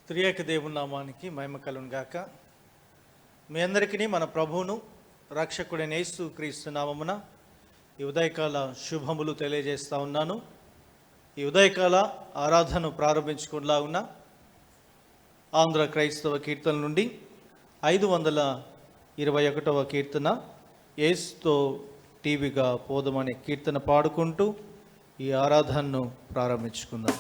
త్రియేక దేవుని నామానికి మహిమ కలుగును గాక. మీ అందరికీ మన ప్రభువును రక్షకుడైన యేసు క్రీస్తు నామమున ఈ ఉదయకాల శుభములు తెలియజేస్తూ ఉన్నాను. ఈ ఉదయకాల ఆరాధన ప్రారంభించుకునేలాగున ఆంధ్ర క్రైస్తవ కీర్తన నుండి 521వ కీర్తన యేసుతో టీవీగా పోదమనే కీర్తన పాడుకుంటూ ఈ ఆరాధనను ప్రారంభించుకుందాం.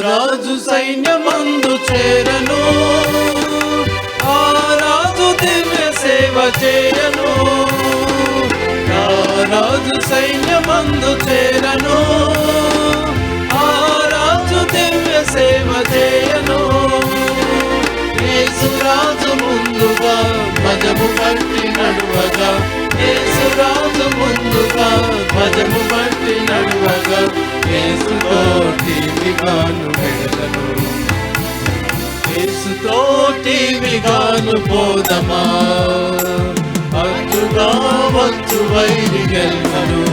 రాజు సైన్యమందు చేరను, ఆ రాజు దివ్య సేవ చేయను. రాజు సైన్యమందు చేరను, ఆ రాజు దివ్య సేవ చేయను. యేసురాజు ముందుగా ధ్వజము పట్టి నడువగా, యేసురాజు ముందుగా ధ్వజము పట్టి నడువగా, యేసుతో టీవిగాను వెళ్ళను, యేసుతో టీవిగాను పోదమా. అడ్డుగా వచ్చు వైరి గెల్వను,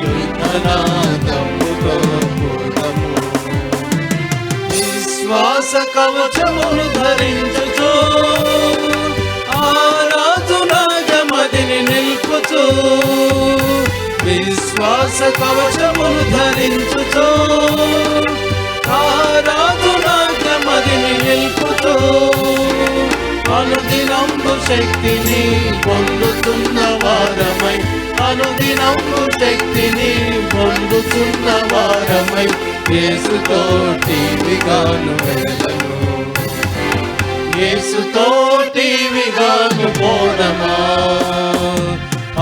యుద్ధనాదముతో పోదము. విశ్వాస కవచమును ధరించుచు, ఆ రాజు నాగమదిని నిల్పుచు. విశ్వాస కవచమును ధరించుచు, ఆ రాజు నాగమదిని నిల్పుచు. అనుదినంబు శక్తిని పొందుతున్న వారమై, అనుదినంబు శక్తిని పొందుతున్న వారమై, యేసుతో టీవిగాను వెళ్ళను, యేసుతో టీవిగాను పోదమా.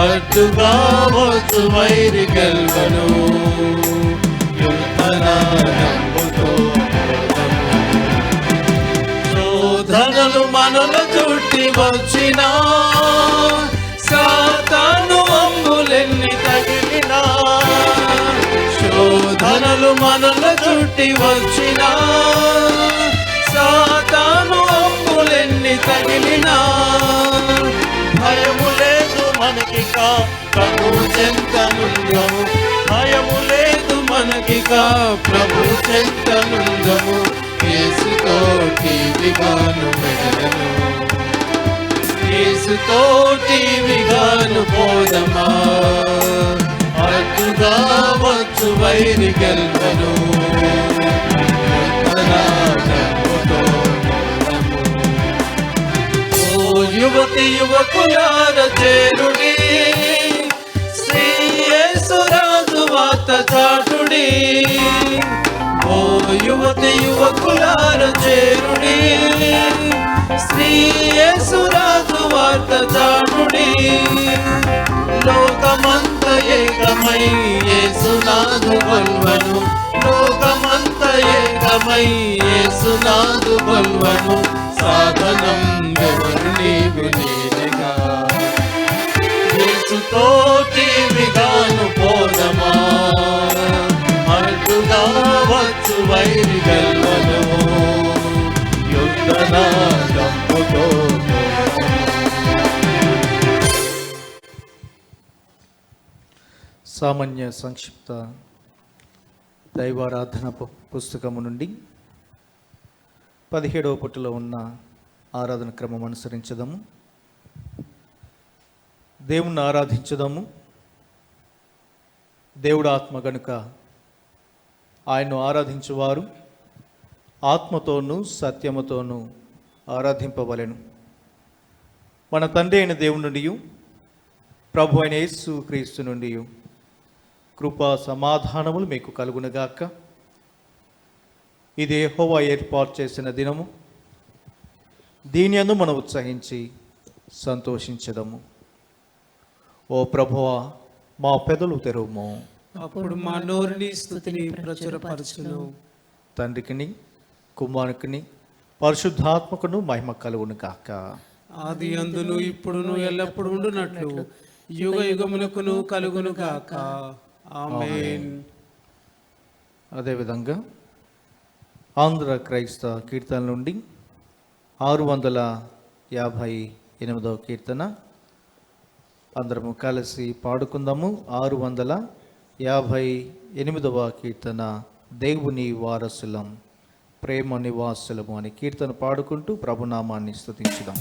అడ్డుగా వచ్చు వైరి గెల్వను, యుద్ధనాదముతో శోధనలు మనల చుట్టి వచ్చినా, సాతాను అంబులెన్ని తగిలినా. శోధనలు మనల చుట్టి వచ్చినా, సాతాను అంబులెన్ని తగిలినా. భయము లేదు మనకిక ప్రభు చెంతనుందము, భయము లేదు మనకిక ప్రభు చెంతనుందము. యేసుతో టీవిగాను వెళ్ళను, యేసుతో టీవిగాను పోదమా. అడ్డుగా వచ్చు వైరి గెల్వను, ఓ యువతి యువకులార చేరుడి, శ్రీ యేసురాజు వార్త చాటుడి. ఓ యువతి యువకులార చేరుడి, శ్రీ యేసురాజు వార్త చాటుడి. లోకమంత ఏకమై యేసునాథు గొల్వను, లోకమంత ఏకమై యేసునాథు గొల్వను. సాధనం ఎవరు నీవు నేనగా, యేసుతో టీవిగాను పోదమా. అడ్డుగా వచ్చు వైరి గెల్వను, యుద్ధనాదముతో. సామాన్య సంక్షిప్త దైవారాధన పుస్తకము నుండి 17వ పుటలో ఉన్న ఆరాధన క్రమం అనుసరించదాము. దేవుణ్ణి ఆరాధించదాము. దేవుడు ఆత్మ గనుక ఆయన్ను ఆరాధించువారు ఆత్మతోనూ సత్యముతోనూ ఆరాధింపవలెను. మన తండ్రి అయిన దేవుని నుండి, ప్రభు అయిన యేసు క్రీస్తు నుండి కృపా సమాధానములు మీకు కలుగునుగాక. ఇది యెహోవా ఏర్పాటు చేసిన దినము, దీనియందు మనం ఉత్సహించి సంతోషించదము. ఓ ప్రభువా, మా పెదవులు తెరువుము. అప్పుడు మా నోరుని స్తుతిని ప్రచురపరచును. తండ్రికిని కుమారునికిని పరిశుద్ధాత్మకును మహిమ కలుగును గాక. ఆది అందును ఇప్పుడును ఎల్లప్పుడు ఉండునట్లు యుగ యుగములకును కలుగును గాక. ఆమేన్. అదేవిధంగా ఆంధ్ర క్రైస్తవ కీర్తన నుండి 658వ కీర్తన అందరము కలిసి పాడుకుందాము. 658వ కీర్తన, దేవుని వారసులం ప్రేమ నివాసులము అనే కీర్తన పాడుకుంటూ ప్రభునామాన్ని స్తుతించుదాం.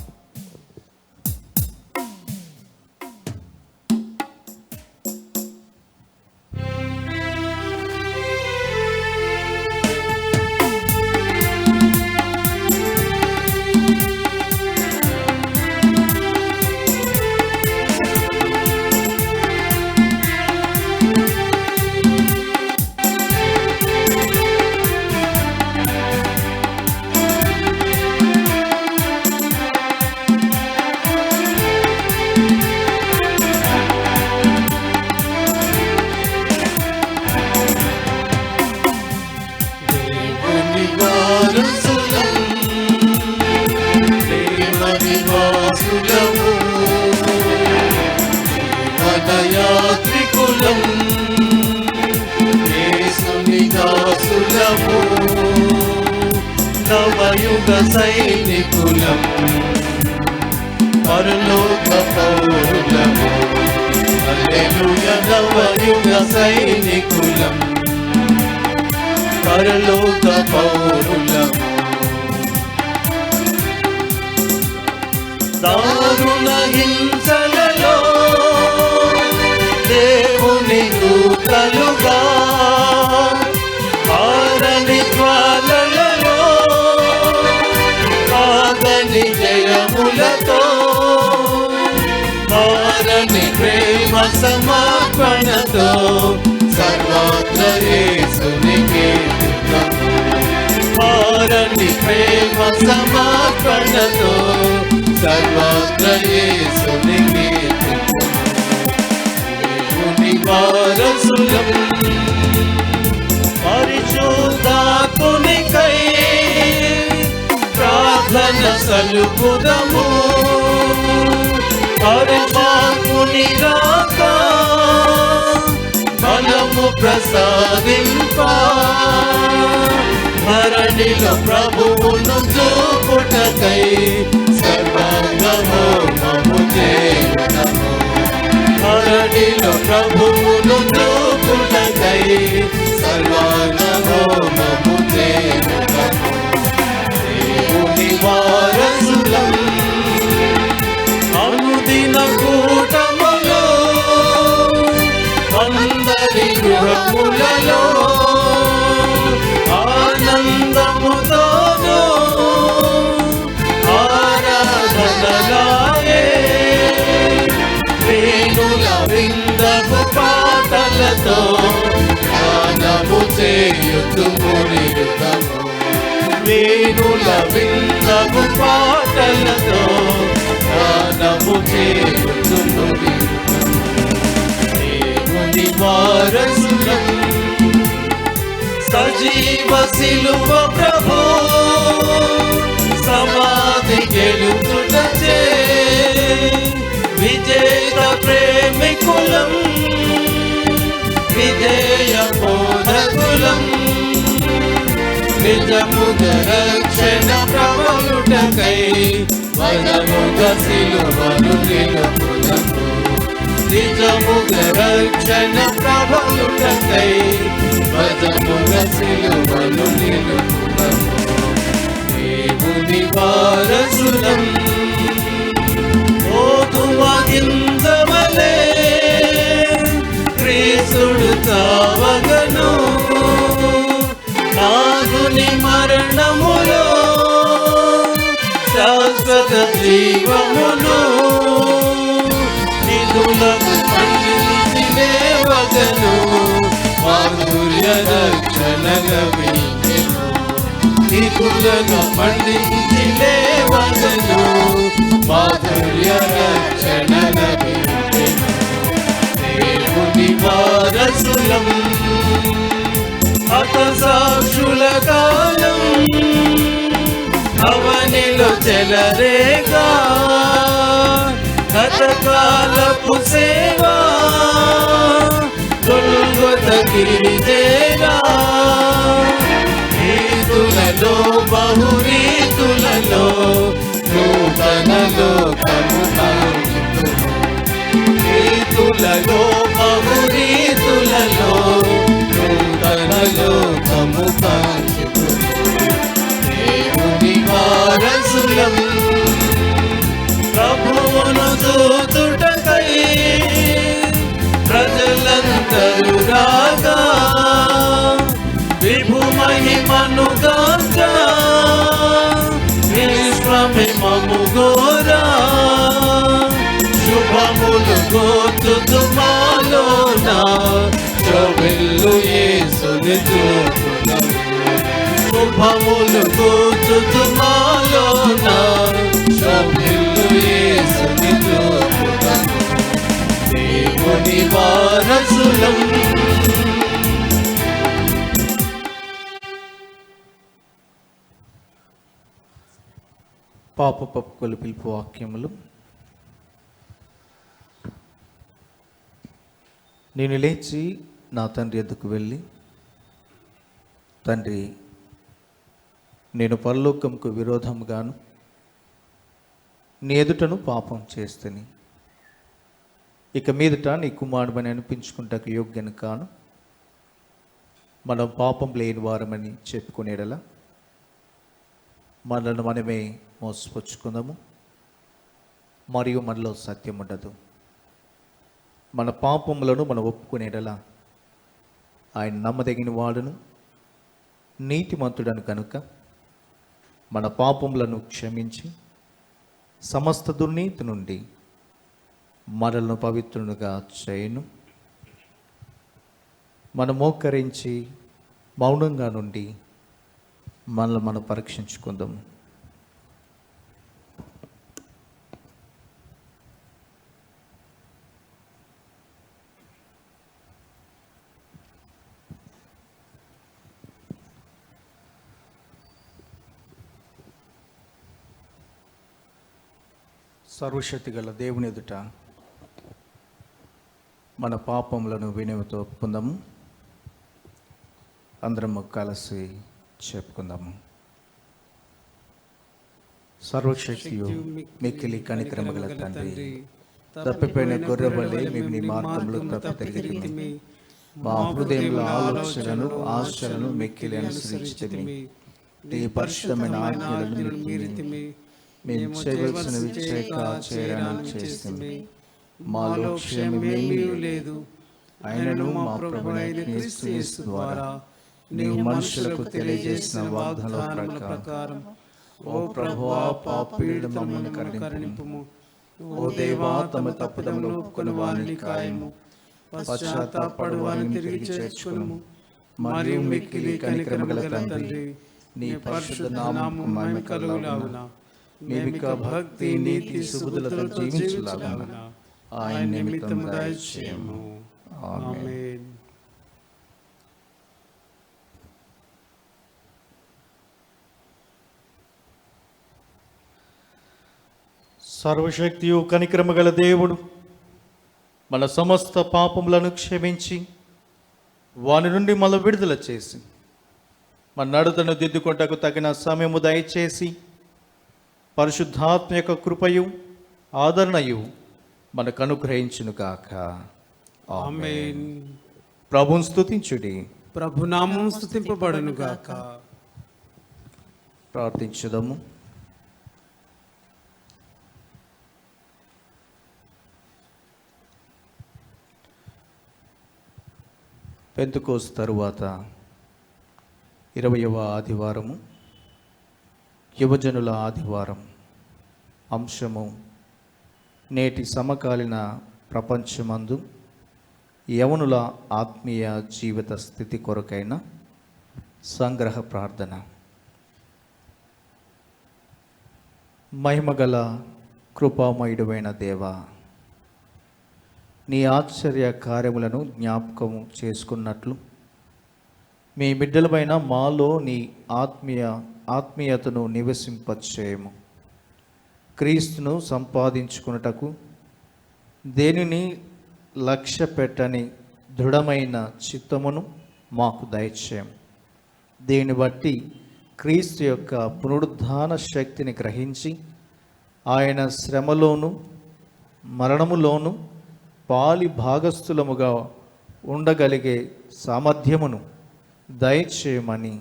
యాత్రికులం యేసుని దాసులము, నవయుగ సైనికులం, పరలోక పౌరులము. హల్లెలూయా. నవయుగ సైనికులం, పరలోక పౌరులము. దారుణ హింసలలో దేవుని దూతలుగా, ఆరని జ్వాలలలో ఆగని జయములతో, ఆరని ప్రేమ సమర్పణతో సర్వత్ర యేసుని కీర్తిద్దాము. ఆరని ప్రేమ సమర్పణతో సర్వత్ర యేసుని కీర్తిద్దాము. దేవుని వారసులం, పరిశుద్ధాత్మునికై ప్రార్థన సలుపుదము. పరిశుద్ధాత్ముని రాక బలము ప్రసాదింప, ధరణిలో ప్రభువును చూపుటకై సర్వాంగ హోమము చేయుదము. ధరణిలో ప్రభువును చూపుటకై సర్వాంగ హోమము చేయుదము. దేవుని వారసులం, అనుదిన కూటములో అందరి గృహములలో ఆనందముతోను ఆరాధనలాయే, వేణుల విందపు పాటలతో గానము చేయుతు మురియుతము. వేణుల విందపు పాటలతో గానము చేయుతు మురియుతము. దేవుని వారసులం, సజీవ శిలువ ప్రభు సమాధి గెలుచుటచే విజేత ప్రేమికులం, విజయ బోధకులం, నిజముగ రక్షణ ప్రబలుటకై వదముగ శిలువను నిలుపుదము. నిజముగ రక్షణ ప్రబలుటకై వదముగ శిలువను నిలుపుదము. దేవుని వారసులం, ఓదువగింజవలే క్రీస్తుడు చావగను, నాగుని మరణములో శాశ్వత జీవమును నిధులకు పండించి లేవగను, మాధుర్య రక్షణ గమించెను. నీతులను పండించి లేవగను, మాధుర్య రక్షణ లభించెను. దేవుని వారసులం హతసాక్షుల కాలం, అవనిలో చెలరేగా గతకాలపు సేవా, గొల్గొత గిరిజేగా. రీతులలో బహురీతులలో నూతన లోకము కాంచుతును. రీతులలో బహురీతులలో నూతన లోకము కాంచుతును. దేవుని వారసులం ప్రభువును చూచుటకై ప్రజలందరూ రాగా, విభు మహిమను గాంచా విశ్వమే మము గోరా. శుభములు గోచుతు మాలోన శోభిల్లు యేసుని చూపుదాము. శుభములు గోచుతు మాలోన శోభిల్లు యేసుని చూపుదాము. దేవుని వారసులం. పాపపు పిలుపు వాక్యములు. నేను లేచి నా తండ్రి ఎద్దుకు వెళ్ళి, తండ్రి, నేను పరలోకంకు విరోధముగాను నీ ఎదుటను పాపం చేస్తని, ఇక మీదట నీ కుమారుడని అనిపించుకుంటకు యోగ్యను కాను. మనం పాపం లేని వారమని చెప్పుకునేడలా మనల్ని మనమే మోసపుచ్చుకుందాము, మరియు మనలో సత్యం ఉండదు. మన పాపములను మనం ఒప్పుకునేడలా ఆయన నమ్మదగిన వాడును నీతిమంతుడను కనుక మన పాపములను క్షమించి సమస్త దుర్నీతి నుండి మనలను పవిత్రులుగా చేయను. మనం మోకరించి మౌనంగా నుండి మనల్ని మనం పరీక్షించుకుందాం. సర్వశక్తి గల దేవుని ఎదుట మన పాపములను వినయంతో ఒప్పుకుందాము. అందరము కలిసి చెప్పుకుందాము. సర్వశక్తియు మిక్కిలి కనికరము గల తండ్రి, తప్పిపోయిన గొర్రె వలె మేము నీ మార్గంలో తప్పితిరిగితిమి. మా హృదయంలో ఆలోచనలను ఆశలను మిక్కిలి అనుసరించితిమి. నీ పరిశుద్ధమైన ఆజ్ఞలను మీరితిమి. మేము చేయవలసినవి చేయక చేయరాని చేస్తుంది. మా లక్ష్యమేమీ లేదు. అయినను మా ప్రభువైన క్రీస్తు యేసు ద్వారా నీవు మనుషులకు తెలియజేసిన వాగ్దానముల ప్రకారం, ఓ ప్రభువా, పాపీయుల మమ్మల్ని కరుణింపుము. ఓ దేవా, తమ తప్పుదములు ఒప్పుకొని వారిని కాయము. పశ్చాత్తాపడు వారిని తిరిగి చేర్చుకొనుము. మరియు మిక్కిలి కనికరము గల తండ్రి, నీ పరిశుద్ధ నామముకు మహిమ కలుగులాగున మేమిక భక్తి నీతి సుబుద్ధులతో జీవించులాగున ఆయన నిమిత్తము దయచేయము. ఆమేన్. సర్వశక్తియు కనికరము గల దేవుడు మన సమస్త పాపములను క్షమించి వాని నుండి మన విడుదల చేసి మన నడతను దిద్దుకొంటకు తగిన సమయము దయచేసి పరిశుద్ధాత్మ యొక్క కృపయు ఆదరణయు మనకు అనుగ్రహించునుగాక. ఆమేన్. ప్రభువును స్తుతించుడి. ప్రభునామం స్తుతింపబడునుగాక. ప్రార్థించుదాము. పెంతెకోస్తు తరువాత 20వ ఆదివారము, యువజనుల ఆదివారం. అంశము: నేటి సమకాలీన ప్రపంచమందు యవనుల ఆత్మీయ జీవిత స్థితి కొరకైన సంగ్రహ ప్రార్థన. మహిమగల కృపామయుడైన దేవా, నీ ఆశ్చర్య కార్యములను జ్ఞాపకము చేసుకున్నట్లు మీ బిడ్డలపైన మాలో నీ ఆత్మీయతను నివసింపచేయము. క్రీస్తును సంపాదించుకున్నటకు దేనిని లక్ష్య పెట్టని దృఢమైన చిత్తమును మాకు దయచేయము. దీన్ని బట్టి క్రీస్తు యొక్క పునరుద్ధాన శక్తిని గ్రహించి ఆయన శ్రమలోను మరణములోను పాలి భాగస్థులముగా ఉండగలిగే సామర్థ్యమును దయచేయమని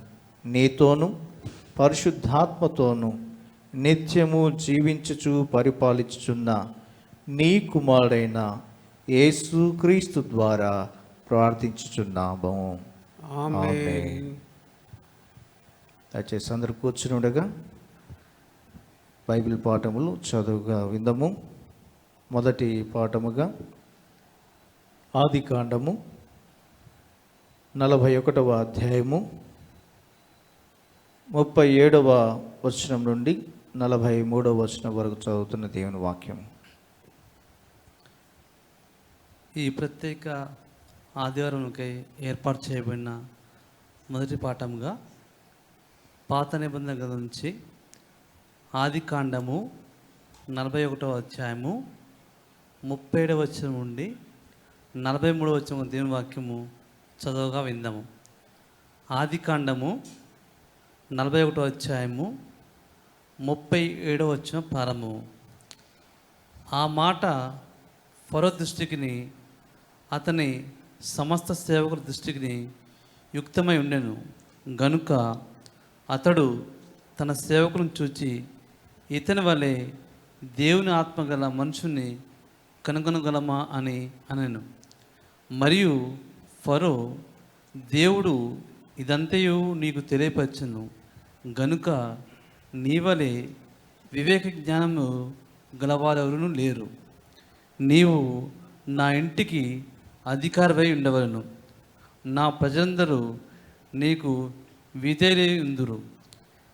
నీతోనూ పరిశుద్ధాత్మతోనూ నిత్యము జీవించుచు పరిపాలించుచున్న నీ కుమారుడైన యేసుక్రీస్తు ద్వారా ప్రార్థించుచున్నాము. ఆమేన్. దయచేసి అందరూ కూర్చుని ఉండగా బైబిల్ పాఠములు చదువుగా విందము. మొదటి పాఠముగా ఆదికాండము 41వ అధ్యాయము 37వ వచనం నుండి 43వ వచనం వరకు చదువుతున్న దేవుని వాక్యం. ఈ ప్రత్యేక ఆదివారంకై ఏర్పాటు చేయబడిన మొదటి పాఠంగా పాత నిబంధన గ్రంథం నుంచి ఆదికాండము 41వ అధ్యాయము 37వ వచనం నుండి 43వ వచనం దేవుని వాక్యము చదువుగా విందాము. ఆదికాండము 41వ అధ్యాయము 37వ వచనం ప్రారంభము. ఆ మాట ఫరో దృష్టికిని అతని సమస్త సేవకుల దృష్టికి యుక్తమై ఉండెను గనుక అతడు తన సేవకులను చూచి ఇతని వలె దేవుని ఆత్మగల మనుషుని కనుగొనగలమా అని అనెను. మరియు ఫరో, దేవుడు ఇదంతయు నీకు తెలియపరచును గనుక నీ వలె వివేక జ్ఞానము గలవారెవరునూ లేరు. నీవు నా ఇంటికి అధికారివై ఉండవలను. నా ప్రజలందరూ నీకు విధేయుందురు.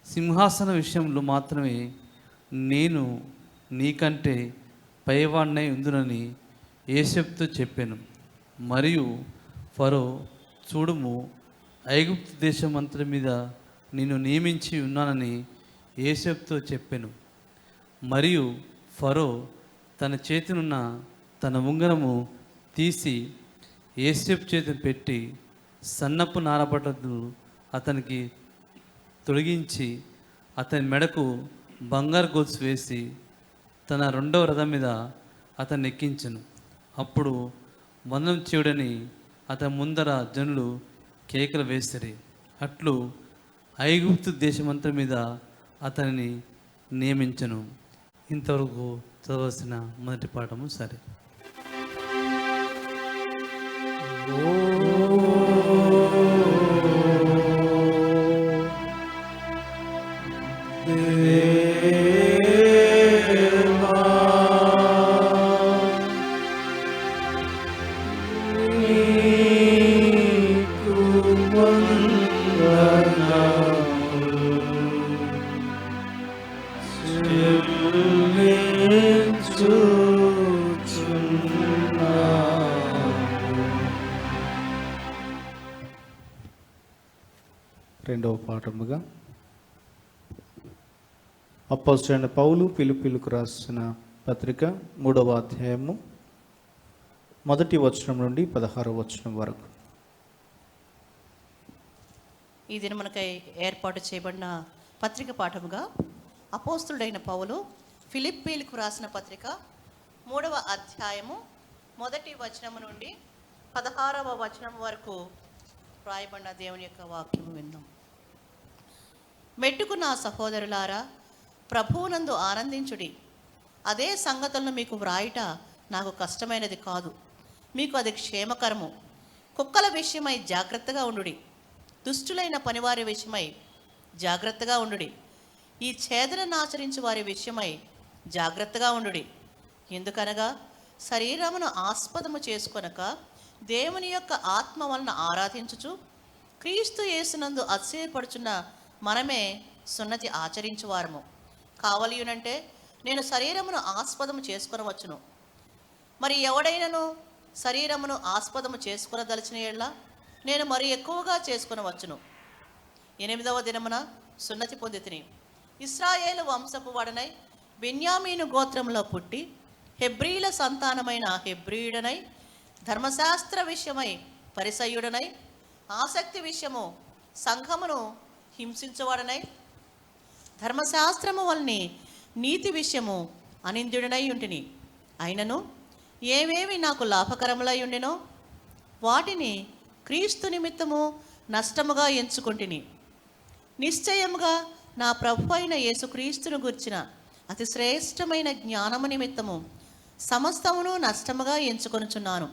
సింహాసన విషయంలో మాత్రమే నేను నీకంటే పైవాణ్ణై ఉందునని యోసేపుతో చెప్పాను. మరియు ఫరో, చూడుము, ఐగుప్తు దేశం అంతటి మీద నిన్ను నియమించి ఉన్నానని యోసేపుతో చెప్పాను. మరియు ఫరో తన చేతినున్న తన ఉంగరము తీసి యోసేపు చేతిని పెట్టి సన్నపు నారబట్టలు అతనికి తొలగించి అతని మెడకు బంగారు గొలుసు వేసి తన 2వ రథం మీద అతన్ని ఎక్కించెను. అప్పుడు వందనం చేయుడని అతని ముందర జనులు కేకలు వేసిరి. అట్లు ఐగుప్తు దేశమంతా మీద అతనిని నియమించెను. ఇంతవరకు చదవాల్సిన మొదటి పాఠము సరే. రెండవ పాఠముగా అపోస్తలుడైన పౌలు ఫిలిప్పీయులకు రాసిన పత్రిక 3వ అధ్యాయము 1వ వచనం నుండి 16వ వచనం వరకు. ఈ దిన మనకై ఏర్పాటు చేయబడిన పత్రిక పాఠముగా అపోస్తలుడైన పౌలు ఫిలిప్పీయులకు రాసిన పత్రిక 3వ అధ్యాయము 1వ వచనము నుండి 16వ వచనం వరకు రాయబడిన దేవుని యొక్క వాక్యము విందాం. మెట్టుకు నా సహోదరులారా, ప్రభువునందు ఆనందించుడి. అదే సంగతులను మీకు వ్రాయుట నాకు కష్టమైనది కాదు, మీకు అది క్షేమకరము. కుక్కల విషయమై జాగ్రత్తగా ఉండుడి, దుష్టులైన పనివారి విషయమై జాగ్రత్తగా ఉండుడి, ఈ ఛేదనను ఆచరించు వారి విషయమై జాగ్రత్తగా ఉండుడి. ఎందుకనగా శరీరమును ఆస్పదము చేసుకొనక దేవుని యొక్క ఆత్మ వలన ఆరాధించుచు క్రీస్తు యేసునందు అతిశయపడుచున్న మనమే సున్నతి ఆచరించువారము. కావలియునంటే నేను శరీరమును ఆస్పదము చేసుకొనవచ్చును. మరి ఎవడైనను శరీరమును ఆస్పదము చేసుకొనదలిచిన యెడల నేను మరి ఎక్కువగా చేసుకొనవచ్చును. 8వ దినమున సున్నతి పొందితిని. ఇశ్రాయేలు వంశపు వాడనై బెన్యామీను గోత్రంలో పుట్టి హెబ్రీల సంతానమైన హెబ్రీయుడనై ధర్మశాస్త్ర విషయమై పరిసయ్యుడనై ఆసక్తి విషయము సంఘమును హింసించువాడనై ధర్మశాస్త్రము వల్ని నీతి విషయము అనింద్యుడనై ఉంటిని. అయినను ఏవేవి నాకు లాభకరములై ఉండినో వాటిని క్రీస్తు నిమిత్తము నష్టముగా ఎంచుకొంటిని. నిశ్చయముగా నా ప్రభు అయిన యేసుక్రీస్తును గుర్చిన అతి శ్రేష్టమైన జ్ఞానము నిమిత్తము సమస్తమును నష్టముగా ఎంచుకొనుచున్నాను.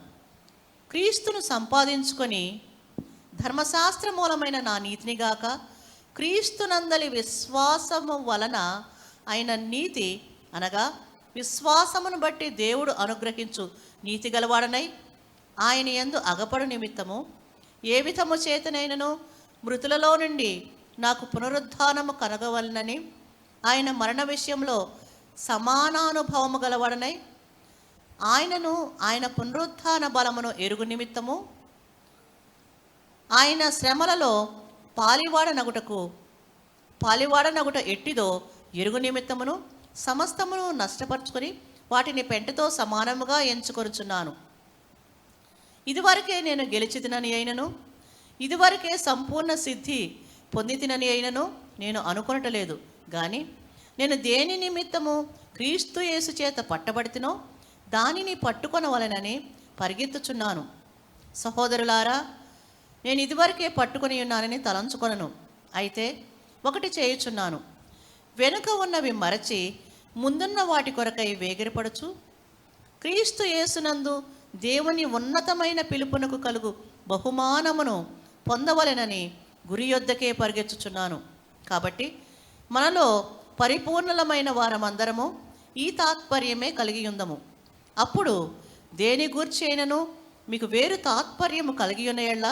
క్రీస్తును సంపాదించుకొని ధర్మశాస్త్ర మూలమైన నా నీతిని గాక క్రీస్తునందలి విశ్వాసము వలన అయిన నీతి అనగా విశ్వాసమును బట్టి దేవుడు అనుగ్రహించు నీతి గలవాడనై ఆయన యందు అగపడు నిమిత్తము ఏ విధము చేతనైనను మృతులలో నుండి నాకు పునరుద్ధానము కనగవలనని ఆయన మరణ విషయంలో సమానానుభవము గలవాడనై ఆయనను ఆయన పునరుద్ధాన బలమును ఎరుగు నిమిత్తము ఆయన శ్రమలలో పాలివాడనగుట ఎట్టిదో ఎరుగు నిమిత్తమును సమస్తమును నష్టపరుచుకొని వాటిని పెంటతో సమానముగా ఎంచుకొనుచున్నాను. ఇదివరకే నేను గెలిచితినని అయినను ఇదివరకే సంపూర్ణ సిద్ధి పొందితినని అయినను నేను అనుకొనటలేదు. కానీ నేను దేని నిమిత్తము క్రీస్తు యేసు చేత పట్టబడితినో దానిని పట్టుకొనవలెనని పరిగెత్తుచున్నాను. సహోదరులారా, నేను ఇదివరకే పట్టుకొని ఉన్నానని తలంచుకొనను. అయితే ఒకటి చేయుచున్నాను, వెనుక ఉన్నవి మరచి ముందున్న వాటి కొరకై వేగిరపడుచు క్రీస్తు యేసునందు దేవుని ఉన్నతమైన పిలుపునకు కలుగు బహుమానమును పొందవలెనని గురి యొద్దకే పరిగెత్తుచున్నాను. కాబట్టి మనలో పరిపూర్ణలమైన వారమందరము ఈ తాత్పర్యమే కలిగి ఉందము. అప్పుడు దేని గూర్చి అయినను మీకు వేరు తాత్పర్యము కలిగి ఉన్న యెడల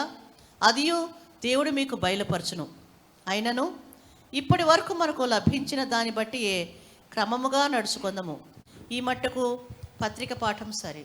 అదియు దేవుడు మీకు బయలుపరచును. అయినను ఇప్పటి వరకు మనకు లభించిన దాన్ని బట్టి క్రమముగా నడుచుకుందాము. ఈ మట్టుకు పత్రిక పాఠం సరే.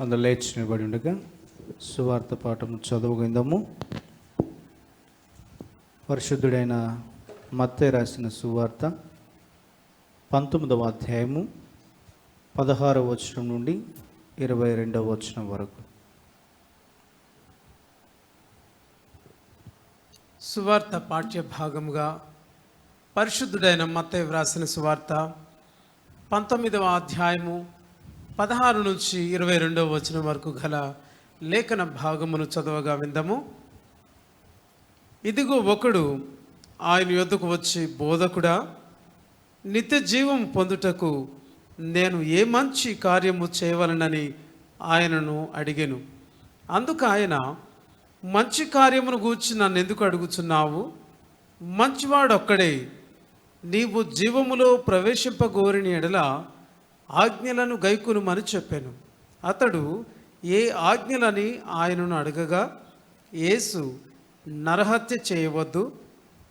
అందరూ లేచి నిలబడి ఉండగా సువార్త పాఠము చదువుకుందాము. పరిశుద్ధుడైన మత్తయి రాసిన సువార్త 19వ అధ్యాయము 16వ వచనం నుండి 22వ వచనం వరకు. సువార్త పాఠ్య భాగముగా పరిశుద్ధుడైన మత్తయి వ్రాసిన సువార్త 19వ అధ్యాయము 16 నుంచి 22వ వచనం వరకు గల లేఖన భాగమును చదవగా విందాము. ఇదిగో ఒకడు ఆయన యొద్దకు వచ్చి, బోధకుడా, నిత్య జీవం పొందుటకు నేను ఏ మంచి కార్యము చేయవలనని ఆయనను అడిగెను. అందుకు ఆయన, మంచి కార్యమును గూర్చి నన్ను ఎందుకు అడుగుచున్నావు? మంచివాడొక్కడే. నీవు జీవములో ప్రవేశింపగోరిన ఎడల ఆజ్ఞలను గైకొనుమని చెప్పాను. అతడు ఏ ఆజ్ఞలని ఆయనను అడగగా, యేసు, నరహత్య చేయవద్దు,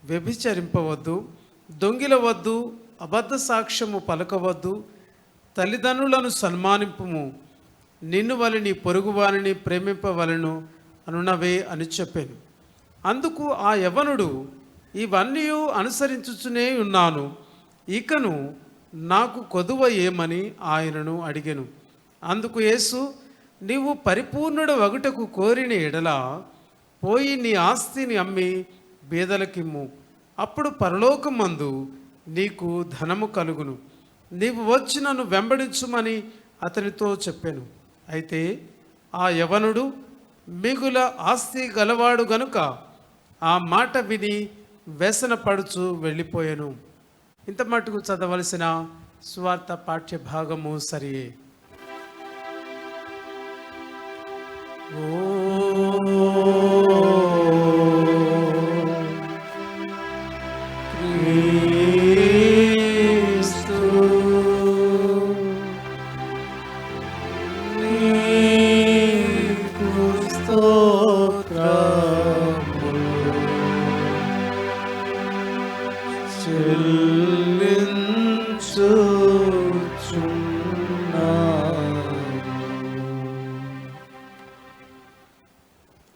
వ్యభిచరింపవద్దు, దొంగిలవద్దు, అబద్ధ సాక్ష్యము పలకవద్దు, తల్లిదండ్రులను సన్మానింపుము, నిన్ను వలె నీ పొరుగువారిని ప్రేమింపవలను అనునవే అని చెప్పాను. అందుకు ఆ యవనుడు, ఇవన్నీ అనుసరించుచునే ఉన్నాను, ఇకను నాకు కొదువ ఏమని ఆయనను అడిగెను. అందుకు యేసు, నీవు పరిపూర్ణుడు వగుటకు కోరిన ఎడల పోయి నీ ఆస్తిని అమ్మి బీదలకిమ్ము, అప్పుడు పరలోకమందు నీకు ధనము కలుగును. నీవు వచ్చి నన్ను వెంబడించుమని అతనితో చెప్పాను. అయితే ఆ యవనుడు మిగుల ఆస్తి గలవాడు గనుక ఆ మాట విని వ్యసన పడుచు వెళ్ళిపోయాను. ఇంత మటుకు చదవలసిన సువార్త పాఠ్య భాగము సరియే.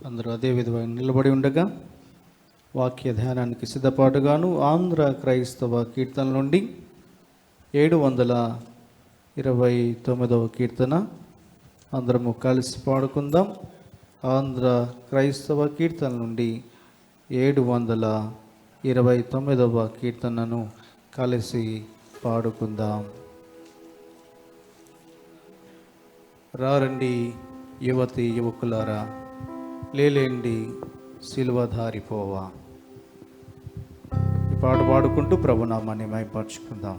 అందరూ అదే విధంగా నిలబడి ఉండగా వాక్య ధ్యానానికి సిద్ధపాటుగాను ఆంధ్ర క్రైస్తవ కీర్తన నుండి 729వ కీర్తన అందరము కలిసి పాడుకుందాం. ఆంధ్ర క్రైస్తవ కీర్తన నుండి 729వ కీర్తనను కలిసి పాడుకుందాం. రారండి యువతి యువకులారా, లేలేండి సిలువధారిపోవా. ఈ పాట పాడుకుంటూ ప్రభునామాన్ని మైపరుచుకుందాం.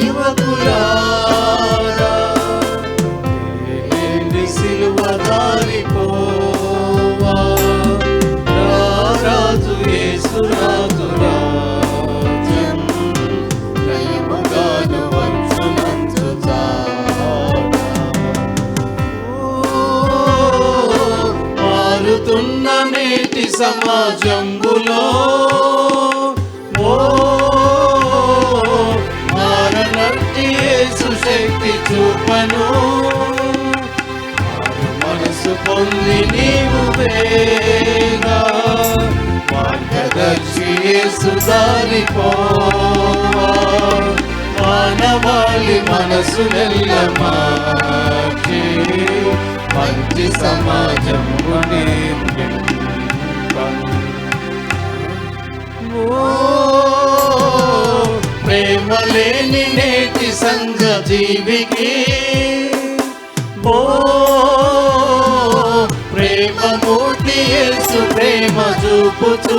యువకులారా, లేలేండి సిలువధారిపోవా. రారాజు యేసు రాజు రాజ్యం జయముగాను వచ్చునంచు మారుతున్న నేటి సమాజంబులో యేసు శక్తి చూపను. మనసు పొంది నీవు వేగా మార్గదర్శి యేసు దారిపోవా. మానవాళి మనసు నెల్ల మార్చి మంచి సమాజం ప్రేమ లేని నేటి సంఘ జీవికి ప్రేమమూర్తి యేసు ప్రేమ చూపుచు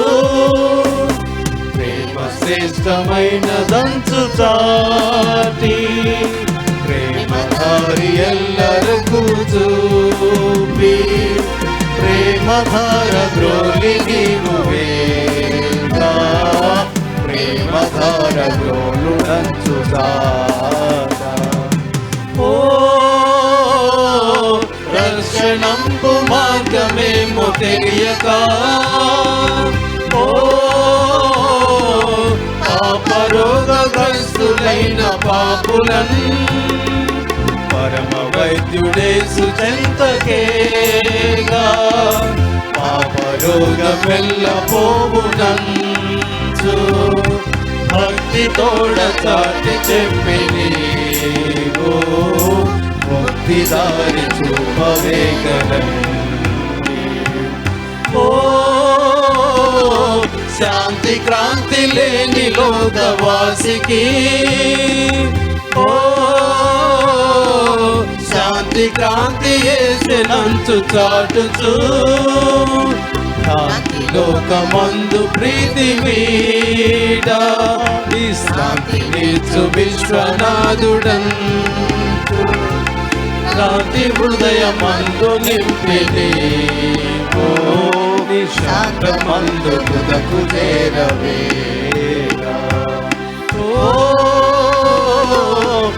ప్రేమ శ్రేష్టమైన దంచు చాటి ప్రేమధారి ఎల్లరకు చూపి ప్రేమధార ద్రోలి నీవు వేగా ప్రేమధార ద్రోలు దంచు రక్షణంపు మార్గమేమో తెలియక పాపరోగగ్రస్తులైన పాపులన్ పరమ వైద్యుడేసు చెంతకేగా పాపరోగమెల్ల పోవునంచు భక్తి తోడ చాటి చెప్పి నీవు ముక్తి దారి చూపవేగలం. శాంతి క్రాంతి లేని లోకవాసికి శాంతి క్రాంతి యేసునంచు చాటుచు శాంతి లోకమందు ప్రీతి వీడ శాంతి నీచు విశ్వనాథుడన్ శాంతి హృదయమందు నింపిని శాంతమందు తుదకు చేరవేగా.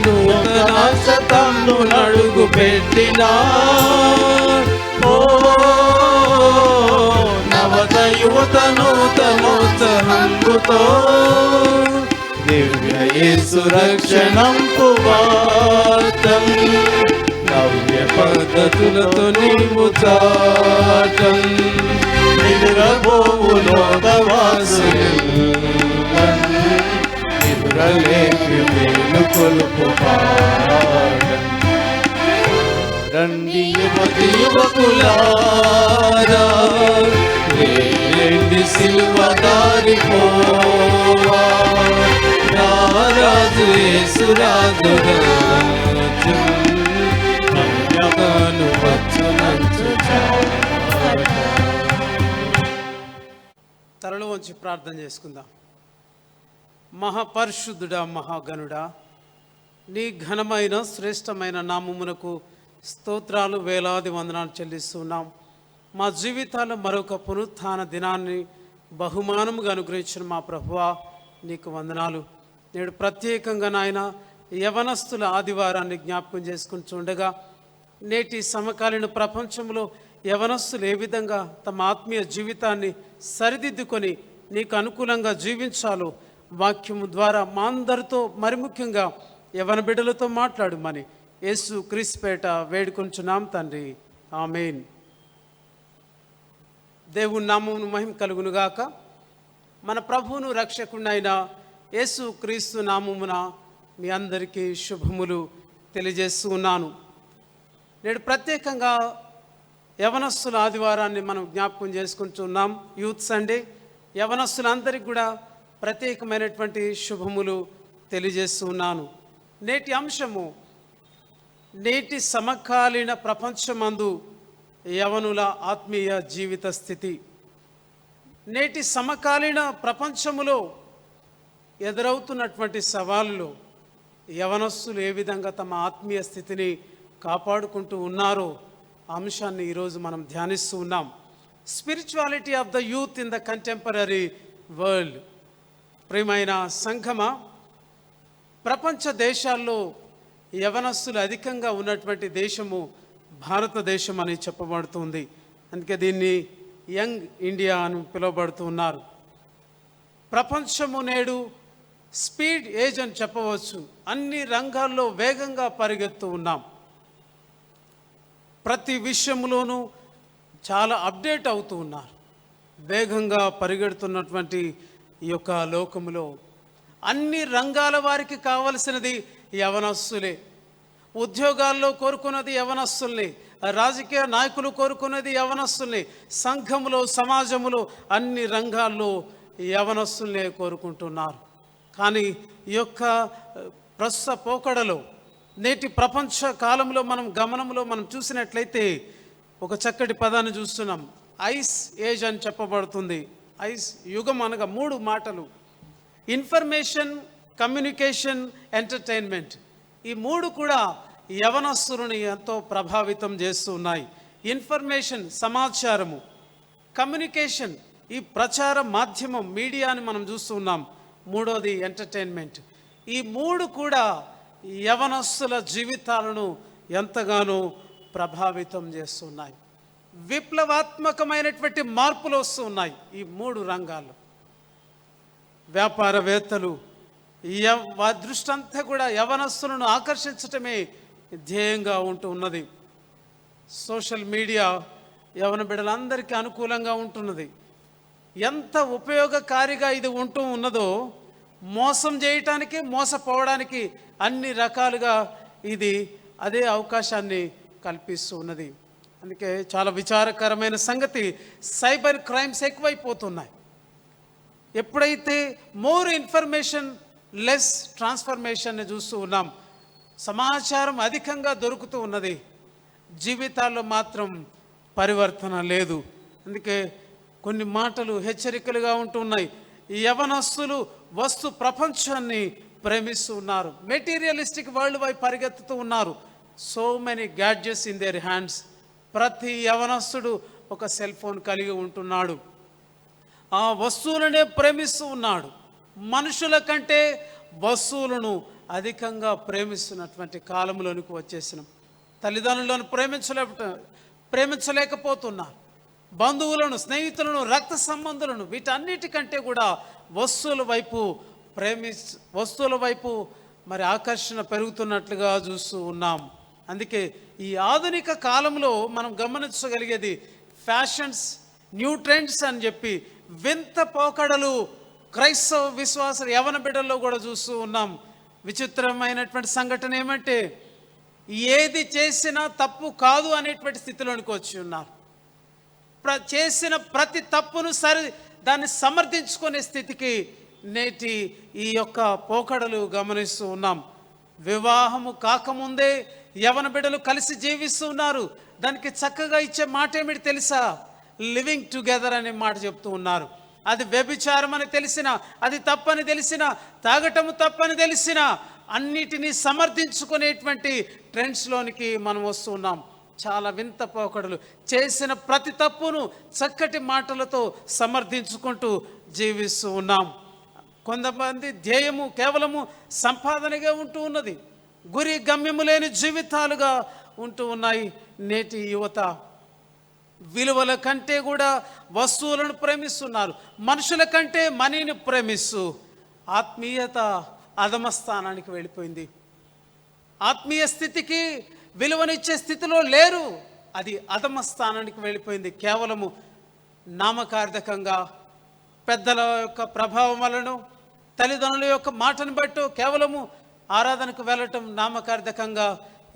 నూతన శతంను నడుగు పెట్టినా నవత యువత నూతనోత్సాహంతో దివ్య యేసు రక్షణంపు వార్తం నవ్య పద్ధతులతో నీవు చాటం నిద్రపోవు లోకవాసులెల్లన్ నిద్రలేపి మేలు కొలుపు పాట రండి యువతి యువకులారా, రండి సిలువ దారి పోవా, నా రాజు యేసు రాజు రాజు, కన్యకను వచ్చునంచు చాట. తరలో వచ్చి ప్రార్థన చేసుకుందాం. మహాపరిశుద్ధుడా, మహాగణుడా, నీ ఘనమైన శ్రేష్టమైన నామమునకు స్తోత్రాలు, వేలాది వందనాలు చెల్లిస్తున్నాం. మా జీవితాల్లో మరొక పునరుత్థాన దినాన్ని బహుమానముగా అనుగ్రహించిన మా ప్రభువా నీకు వందనాలు. నేడు ప్రత్యేకంగా నాయన యవనస్తుల ఆదివారాన్ని జ్ఞాపకం చేసుకుని చూడగా, నేటి సమకాలీన ప్రపంచంలో యవనస్తులు ఏ విధంగా తమ ఆత్మీయ జీవితాన్ని సరిదిద్దుకొని నీకు అనుకూలంగా జీవించాలో వాక్యము ద్వారా మా అందరితో, మరి ముఖ్యంగా యవన బిడ్డలతో మాట్లాడుమని యేసు క్రీస్తుపేట వేడుకొంచున్నాం తండ్రి, ఆమేన్. దేవుని నామమును మహిమ కలుగునుగాక. మన ప్రభువును రక్షకుడైన యేసు క్రీస్తు నామమున మీ అందరికీ శుభములు తెలియజేస్తూ ఉన్నాను. నేడు ప్రత్యేకంగా యవనస్తుల ఆదివారాన్ని మనం జ్ఞాపకం చేసుకుంటున్నాం. Youth Sunday. యవనస్తులందరికీ కూడా ప్రత్యేకమైనటువంటి శుభములు తెలియజేస్తూ ఉన్నాను. నేటి అంశము నేటి సమకాలీన ప్రపంచమందు యవనుల ఆత్మీయ జీవిత స్థితి. నేటి సమకాలీన ప్రపంచములో ఎదురవుతున్నటువంటి సవాళ్ళు, యవనస్తులు ఏ విధంగా తమ ఆత్మీయ స్థితిని కాపాడుకుంటూ ఉన్నారో అంశాన్ని ఈరోజు మనం ధ్యానిస్తూ ఉన్నాం. Spirituality of the youth in the contemporary world. ప్రియమైన సంఘమా, ప్రపంచ దేశాల్లో యవనస్తులు అధికంగా ఉన్నటువంటి దేశము భారతదేశం అని చెప్పబడుతుంది. అందుకే దీన్ని యంగ్ ఇండియా అని పిలువబడుతూ ఉన్నారు. ప్రపంచము నేడు స్పీడ్ ఏజ్ అని చెప్పవచ్చు. అన్ని రంగాల్లో వేగంగా పరిగెత్తు ఉన్నాం. ప్రతి విషయంలోనూ చాలా అప్డేట్ అవుతూ ఉన్నారు. వేగంగా పరిగెడుతున్నటువంటి ఈ యొక్క లోకములో అన్ని రంగాల వారికి కావలసినది యవనస్తులే. ఉద్యోగాల్లో కోరుకున్నది యవనస్తుల్ని, రాజకీయ నాయకులు కోరుకున్నది యవనస్తుల్ని, సంఘములో, సమాజములో అన్ని రంగాల్లో యవనస్తుల్నే కోరుకుంటున్నారు. కానీ ఈ యొక్క ప్రస్తుత పోకడలో, నేటి ప్రపంచ కాలంలో మనం చూసినట్లయితే ఒక చక్కటి పదాన్ని చూస్తున్నాం. ఐస్ ఏజ్ అని చెప్పబడుతుంది. ఐస్ యుగం అనగా 3 మాటలు: ఇన్ఫర్మేషన్, కమ్యూనికేషన్, ఎంటర్టైన్మెంట్. ఈ 3 కూడా యవనస్తులని ఎంతో ప్రభావితం చేస్తూ ఉన్నాయి. ఇన్ఫర్మేషన్, సమాచారము; కమ్యూనికేషన్, ఈ ప్రచార మాధ్యమం, మీడియాని మనం చూస్తూ ఉన్నాం. 3వది ఎంటర్టైన్మెంట్. ఈ 3 కూడా యవనస్తుల జీవితాలను ఎంతగానో ప్రభావితం చేస్తున్నాయి. విప్లవాత్మకమైనటువంటి మార్పులు వస్తూ ఉన్నాయి ఈ 3 రంగాల్లో. వ్యాపారవేత్తలు వారి దృష్టి అంతా కూడా యవనస్తులను ఆకర్షించటమే ధ్యేయంగా ఉంటూ ఉన్నది. సోషల్ మీడియా యవన బిడ్డలందరికీ అనుకూలంగా ఉంటున్నది. ఎంత ఉపయోగకారిగా ఇది ఉంటూ ఉన్నదో, మోసం చేయటానికి, మోసపోవడానికి అన్ని రకాలుగా ఇది అదే అవకాశాన్ని కల్పిస్తూ ఉన్నది. అందుకే చాలా విచారకరమైన సంగతి, సైబర్ క్రైమ్స్ ఎక్కువైపోతున్నాయి. ఎప్పుడైతే మోర్ ఇన్ఫర్మేషన్ లెస్ ట్రాన్స్ఫర్మేషన్ చూస్తూ ఉన్నాం, సమాచారం అధికంగా దొరుకుతూ ఉన్నది, జీవితాల్లో మాత్రం పరివర్తన లేదు. అందుకే కొన్ని మాటలు హెచ్చరికలుగా ఉంటున్నాయి. యవనస్తులు వస్తు ప్రపంచాన్ని ప్రేమిస్తూ ఉన్నారు. మెటీరియలిస్టిక్ వరల్డ్ వైపు పరిగెత్తుతూ ఉన్నారు. So many gadgets in their hands. ప్రతి యవనస్తుడు ఒక సెల్ ఫోన్ కలిగి ఉంటున్నాడు. ఆ వస్తువులనే ప్రేమిస్తూ ఉన్నాడు. మనుషుల కంటే వస్తువులను అధికంగా ప్రేమిస్తున్నటువంటి కాలంలోనికి వచ్చేసినాం. తల్లిదండ్రులను ప్రేమించలేకపోతున్నారు. బంధువులను, స్నేహితులను, రక్త సంబంధులను, వీటన్నిటికంటే కూడా వస్తువుల వైపు మరి ఆకర్షణ పెరుగుతున్నట్లుగా చూస్తూ ఉన్నాం. అందుకే ఈ ఆధునిక కాలంలో మనం గమనించగలిగేది ఫ్యాషన్స్, న్యూ ట్రెండ్స్ అని చెప్పి వింత పోకడలు క్రైస్తవ విశ్వాస యవన బిడ్డల్లో కూడా చూస్తూ ఉన్నాం. విచిత్రమైనటువంటి సంఘటన ఏమంటే, ఏది చేసినా తప్పు కాదు అనేటువంటి స్థితిలోనికి వచ్చి ఉన్నారు. చేసిన ప్రతి తప్పును దాన్ని సమర్థించుకునే స్థితికి నేటి ఈ యొక్క పోకడలు గమనిస్తూ ఉన్నాం. వివాహము కాకముందే యవన బిడ్డలు కలిసి జీవిస్తూ ఉన్నారు. దానికి చక్కగా ఇచ్చే మాట ఏమిటి తెలుసా? లివింగ్ టుగెదర్ అనే మాట చెప్తూ ఉన్నారు. అది వ్యభిచారం అని తెలిసిన, అది తప్పని తెలిసిన, తాగటము తప్పని తెలిసిన, అన్నిటినీ సమర్థించుకునేటువంటి ట్రెండ్స్లోనికి మనం వస్తున్నాం. చాలా వింత పోకడలు. చేసిన ప్రతి తప్పును చక్కటి మాటలతో సమర్థించుకుంటూ జీవిస్తూ ఉన్నాం. కొంతమంది ధ్యేయము కేవలము సంపాదనగా ఉంటూ ఉన్నది. గురి గమ్యము లేని జీవితాలుగా ఉంటూ ఉన్నాయి నేటి యువత. విలువల కంటే కూడా వస్తువులను ప్రేమిస్తున్నారు. మనుషుల కంటే మనీని ప్రేమిస్తూ ఆత్మీయత అధమ స్థానానికి వెళ్ళిపోయింది. ఆత్మీయ స్థితికి విలువనిచ్చే స్థితిలో లేరు. అది అధమ స్థానానికి వెళ్ళిపోయింది. కేవలము నామకార్థకంగా పెద్దల యొక్క ప్రభావం వలన, తల్లిదండ్రుల యొక్క మాటను బట్టి కేవలము ఆరాధనకు వెళ్ళటం, నామకార్థకంగా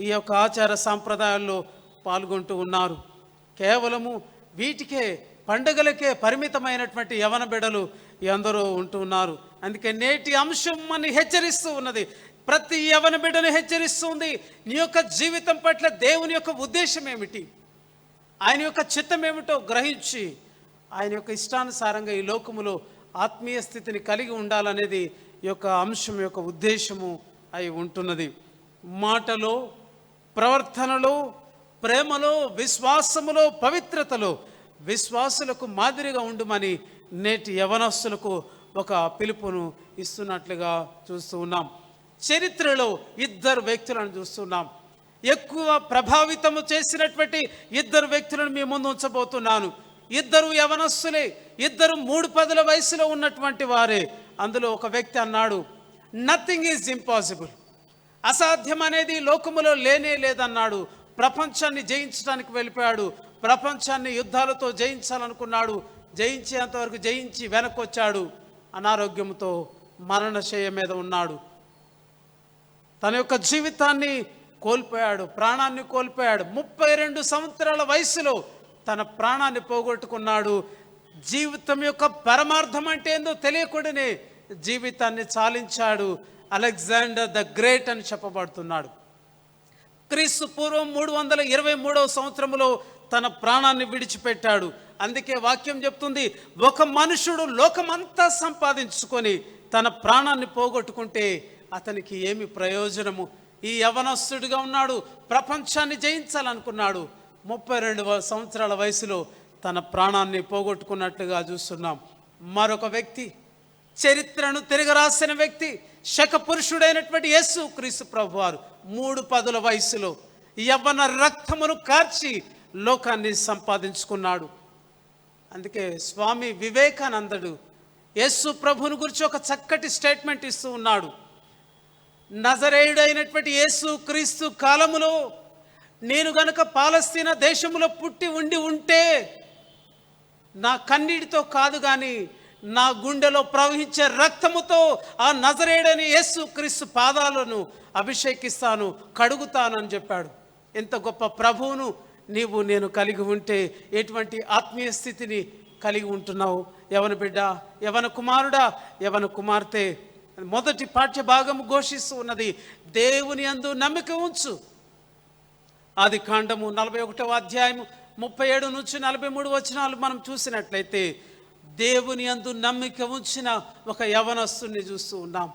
ఈ యొక్క ఆచార సాంప్రదాయాల్లో పాల్గొంటూ ఉన్నారు. కేవలము వీటికే, పండుగలకే పరిమితమైనటువంటి యవన బిడ్డలు ఎందరో ఉంటూ ఉన్నారు. అందుకే నేటి అంశం మనని హెచ్చరిస్తూ ఉన్నది. ప్రతి యవన బిడ్డను హెచ్చరిస్తుంది. నీ యొక్క జీవితం పట్ల దేవుని యొక్క ఉద్దేశం ఏమిటి, ఆయన యొక్క చిత్తం ఏమిటో గ్రహించి ఆయన యొక్క ఇష్టానుసారంగా ఈ లోకములో ఆత్మీయ స్థితిని కలిగి ఉండాలనేది ఈ యొక్క అంశం యొక్క ఉద్దేశము అయి ఉంటున్నది. మాటలో, ప్రవర్తనలో, ప్రేమలో, విశ్వాసములో, పవిత్రతలో విశ్వాసులకు మాదిరిగా ఉండుమని నేటి యవనస్తులకు ఒక పిలుపును ఇస్తున్నట్లుగా చూస్తూ ఉన్నాం. చరిత్రలో ఇద్దరు వ్యక్తులను చూస్తున్నాం. ఎక్కువ ప్రభావితము చేసినటువంటి ఇద్దరు వ్యక్తులను మీ ముందు ఉంచబోతున్నాను. ఇద్దరు యవనస్తులే, ఇద్దరు 3 పదుల వయసులో ఉన్నటువంటి వారే. అందులో ఒక వ్యక్తి అన్నాడు, నథింగ్ ఈజ్ ఇంపాసిబుల్, అసాధ్యం అనేది లోకములో లేనే లేదన్నాడు. ప్రపంచాన్ని జయించడానికి వెళ్ళిపోయాడు. ప్రపంచాన్ని యుద్ధాలతో జయించాలనుకున్నాడు. జయించేంతవరకు జయించి వెనక్కి వచ్చాడు. అనారోగ్యంతో మరణశయ్య మీద ఉన్నాడు. తన యొక్క జీవితాన్ని కోల్పోయాడు, ప్రాణాన్ని కోల్పోయాడు. 32 సంవత్సరాల వయసులో తన ప్రాణాన్ని పోగొట్టుకున్నాడు. జీవితం యొక్క పరమార్థం అంటే ఏందో తెలియకుండానే జీవితాన్ని చాలించాడు. అలెగ్జాండర్ ద గ్రేట్ అని చెప్పబడుతున్నాడు. క్రీస్తు పూర్వం 323వ సంవత్సరంలో తన ప్రాణాన్ని విడిచిపెట్టాడు. అందుకే వాక్యం చెప్తుంది, ఒక మనుషుడు లోకమంతా సంపాదించుకొని తన ప్రాణాన్ని పోగొట్టుకుంటే అతనికి ఏమి ప్రయోజనము? ఈ యవనస్తుడిగా ఉన్నాడు, ప్రపంచాన్ని జయించాలనుకున్నాడు. 32 సంవత్సరాల వయసులో తన ప్రాణాన్ని పోగొట్టుకున్నట్లుగా చూస్తున్నాం. మరొక వ్యక్తి, చరిత్రను తిరగరాసిన వ్యక్తి, శక పురుషుడైనటువంటి యేసు క్రీస్తు ప్రభువారు 3 పదుల వయసులో యవ్వన రక్తమును కార్చి లోకాన్ని సంపాదించుకున్నాడు. అందుకే స్వామి వివేకానందుడు యేసు ప్రభుని గురించి ఒక చక్కటి స్టేట్మెంట్ ఇస్తూ ఉన్నాడు. నజరేయుడైనటువంటి యేసు క్రీస్తు కాలములో నేను గనుక పాలస్తీనా దేశంలో పుట్టి ఉంటే నా కన్నీటితో కాదు కానీ నా గుండెలో ప్రవహించే రక్తముతో ఆ నజరేయుడైన యేసు క్రీస్తు పాదాలను అభిషేకిస్తాను, కడుగుతాను అని చెప్పాడు. ఎంత గొప్ప ప్రభువును నేను కలిగి ఉంటే ఎటువంటి ఆత్మీయ స్థితిని కలిగి ఉంటున్నావు యవన బిడ్డ, యవన కుమారుడా, యవన కుమార్తె. మొదటి పాఠ్య భాగము ఘోషిస్తూ ఉన్నది, దేవుని యందు నమ్మిక ఉంచు. ఆది కాండము 41వ అధ్యాయము 37 నుంచి 43 వచనాలు మనం చూసినట్లయితే దేవుని యందు నమ్మిక ఉంచిన ఒక యవనస్తుని చూస్తూ ఉన్నాం.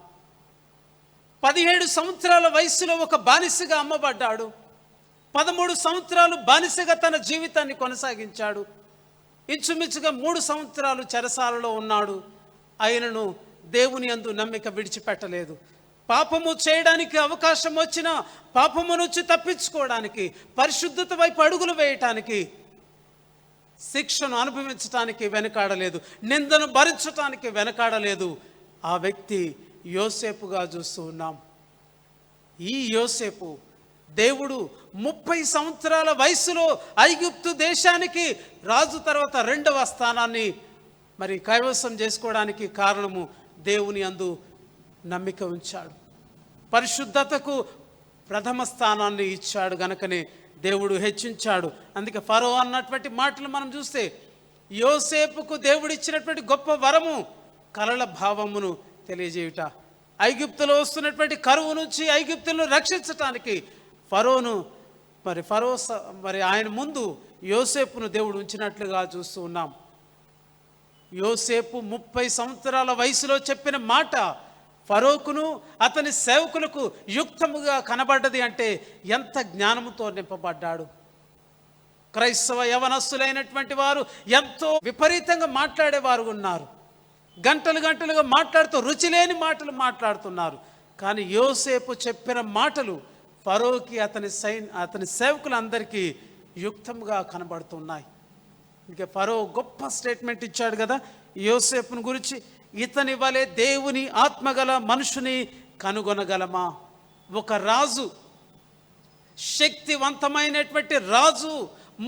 17 సంవత్సరాల వయసులో ఒక బానిసగా అమ్మబడ్డాడు. 13 సంవత్సరాలు బానిసగా తన జీవితాన్ని కొనసాగించాడు. ఇంచుమించుగా 3 సంవత్సరాలు చెరసాలలో ఉన్నాడు. ఆయనను దేవుని యందు నమ్మిక విడిచిపెట్టలేదు. పాపము చేయడానికి అవకాశం వచ్చినా పాపము నుంచి తప్పించుకోవడానికి, పరిశుద్ధత వైపు అడుగులు వేయటానికి, శిక్షను అనుభవించటానికి వెనకాడలేదు, నిందను భరించటానికి వెనకాడలేదు. ఆ వ్యక్తి యోసేపుగా చూస్తూ ఉన్నాం. ఈ యోసేపు దేవుడు 30 సంవత్సరాల వయసులో ఐగుప్తు దేశానికి రాజు తర్వాత 2వ స్థానాన్ని కైవసం చేసుకోవడానికి కారణము దేవుని యందు నమ్మిక ఉంచాడు. పరిశుద్ధతకు ప్రథమ స్థానాన్ని ఇచ్చాడు గనుకనే దేవుడు హెచ్చించాడు. అందుకే ఫరో అన్నటువంటి మాటలు మనం చూస్తే యోసేపుకు దేవుడు ఇచ్చినటువంటి గొప్ప వరము కలల భావమును తెలియజేయుట. ఐగుప్తులో వస్తున్నటువంటి కరువు నుంచి ఐగుప్తులను రక్షించటానికి ఫరో ఆయన ముందు యోసేపును దేవుడు ఉంచినట్లుగా చూస్తూ ఉన్నాం. యోసేపు 30 సంవత్సరాల వయసులో చెప్పిన మాట ఫరోకును అతని సేవకులకు యుక్తముగా కనబడ్డది. అంటే ఎంత జ్ఞానముతో నింపబడ్డాడు. క్రైస్తవ యవనస్తులైనటువంటి వారు ఎంతో విపరీతంగా మాట్లాడేవారు ఉన్నారు. గంటలు గంటలుగా మాట్లాడుతూ రుచి లేని మాటలు మాట్లాడుతున్నారు. కానీ యోసేపు చెప్పిన మాటలు ఫరోకి అతని సేవకులందరికీ యుక్తంగా కనబడుతున్నాయి. ఇంకా ఫరో గొప్ప స్టేట్మెంట్ ఇచ్చాడు కదా యోసేపుని గురించి, ఇతని వలె దేవుని ఆత్మగల మనుషుని కనుగొనగలమా? ఒక రాజు, శక్తివంతమైనటువంటి రాజు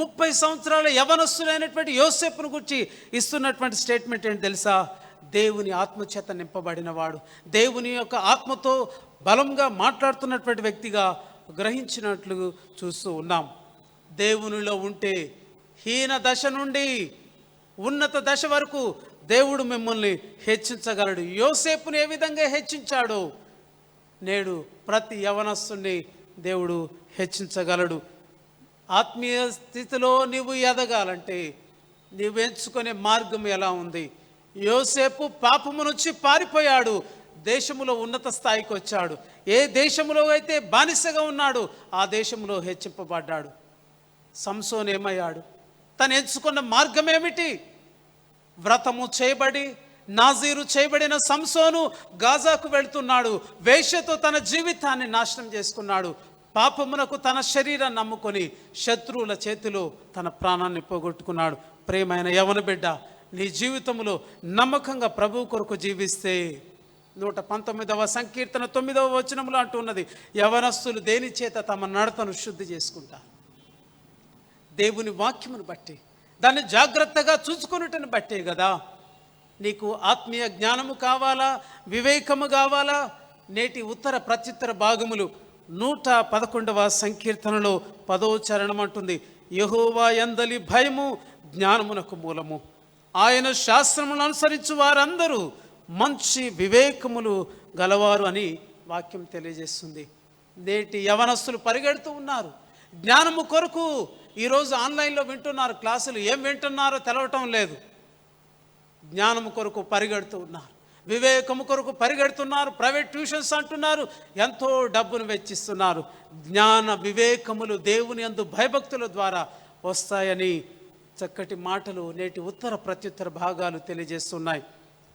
30 సంవత్సరాల యవనస్తులైనటువంటి యోసేపును గురించి ఇస్తున్నటువంటి స్టేట్మెంట్ ఏంటి తెలుసా? దేవుని ఆత్మచేత నింపబడిన వాడు, దేవుని యొక్క ఆత్మతో బలంగా మాట్లాడుతున్నటువంటి వ్యక్తిగా గ్రహించినట్లు చూస్తూ ఉన్నాం. దేవునిలో ఉంటే హీన దశ నుండి ఉన్నత దశ వరకు దేవుడు మిమ్మల్ని హెచ్చించగలడు. యోసేపుని ఏ విధంగా హెచ్చించాడో నేడు ప్రతి యవనస్తుని దేవుడు హెచ్చించగలడు. ఆత్మీయ స్థితిలో నీవు ఎదగాలంటే నీవు ఎంచుకునే మార్గం ఎలా ఉంది? యోసేపు పాపము నుంచి పారిపోయాడు, దేశములో ఉన్నత స్థాయికి వచ్చాడు. ఏ దేశంలో అయితే బానిసగా ఉన్నాడు ఆ దేశంలో హెచ్చింపబడ్డాడు. సంసోన్ ఏమయ్యాడు? తను ఎంచుకున్న మార్గం ఏమిటి? వ్రతము చేయబడి నాజీరు చేయబడిన సంసోను గాజాకు వెళ్తున్నాడు. వేశ్యతో తన జీవితాన్ని నాశనం చేసుకున్నాడు. పాపమునకు తన శరీరాన్ని నమ్ముకొని శత్రువుల చేతిలో తన ప్రాణాన్ని పోగొట్టుకున్నాడు. ప్రేమైన యవన బిడ్డ, నీ జీవితంలో నమ్మకంగా ప్రభు కొరకు జీవిస్తే 119వ సంకీర్తన 9వ వచనంలో అంటున్నది, యవనస్తులు దేని చేత తమ నడతను శుద్ధి చేసుకుంటారు? దేవుని వాక్యమును బట్టి, దాన్ని జాగ్రత్తగా చూసుకున్నటని బట్టే కదా. నీకు ఆత్మీయ జ్ఞానము కావాలా, వివేకము కావాలా? నేటి ఉత్తర ప్రత్యుత్తర భాగములు 111వ సంకీర్తనలో 10వ చరణం అంటుంది, యెహోవా యందలి భయము జ్ఞానమునకు మూలము, ఆయన శాస్త్రములను అనుసరించు వారందరూ మంచి వివేకములు గలవారు అని వాక్యం తెలియజేస్తుంది. నేటి యవనస్తులు పరిగెడుతూ ఉన్నారు జ్ఞానము కొరకు. ఈరోజు ఆన్లైన్లో వింటున్నారు క్లాసులు, ఏం వింటున్నారో తెలవటం లేదు. జ్ఞానము కొరకు పరిగెడుతూ ఉన్నారు, వివేకము కొరకు పరిగెడుతున్నారు, ప్రైవేట్ ట్యూషన్స్ అంటున్నారు, ఎంతో డబ్బును వెచ్చిస్తున్నారు. జ్ఞాన వివేకములు దేవుని యందు భయభక్తుల ద్వారా వస్తాయని చక్కటి మాటలు నేటి ఉత్తర ప్రత్యుత్తర భాగాలు తెలియజేస్తున్నాయి.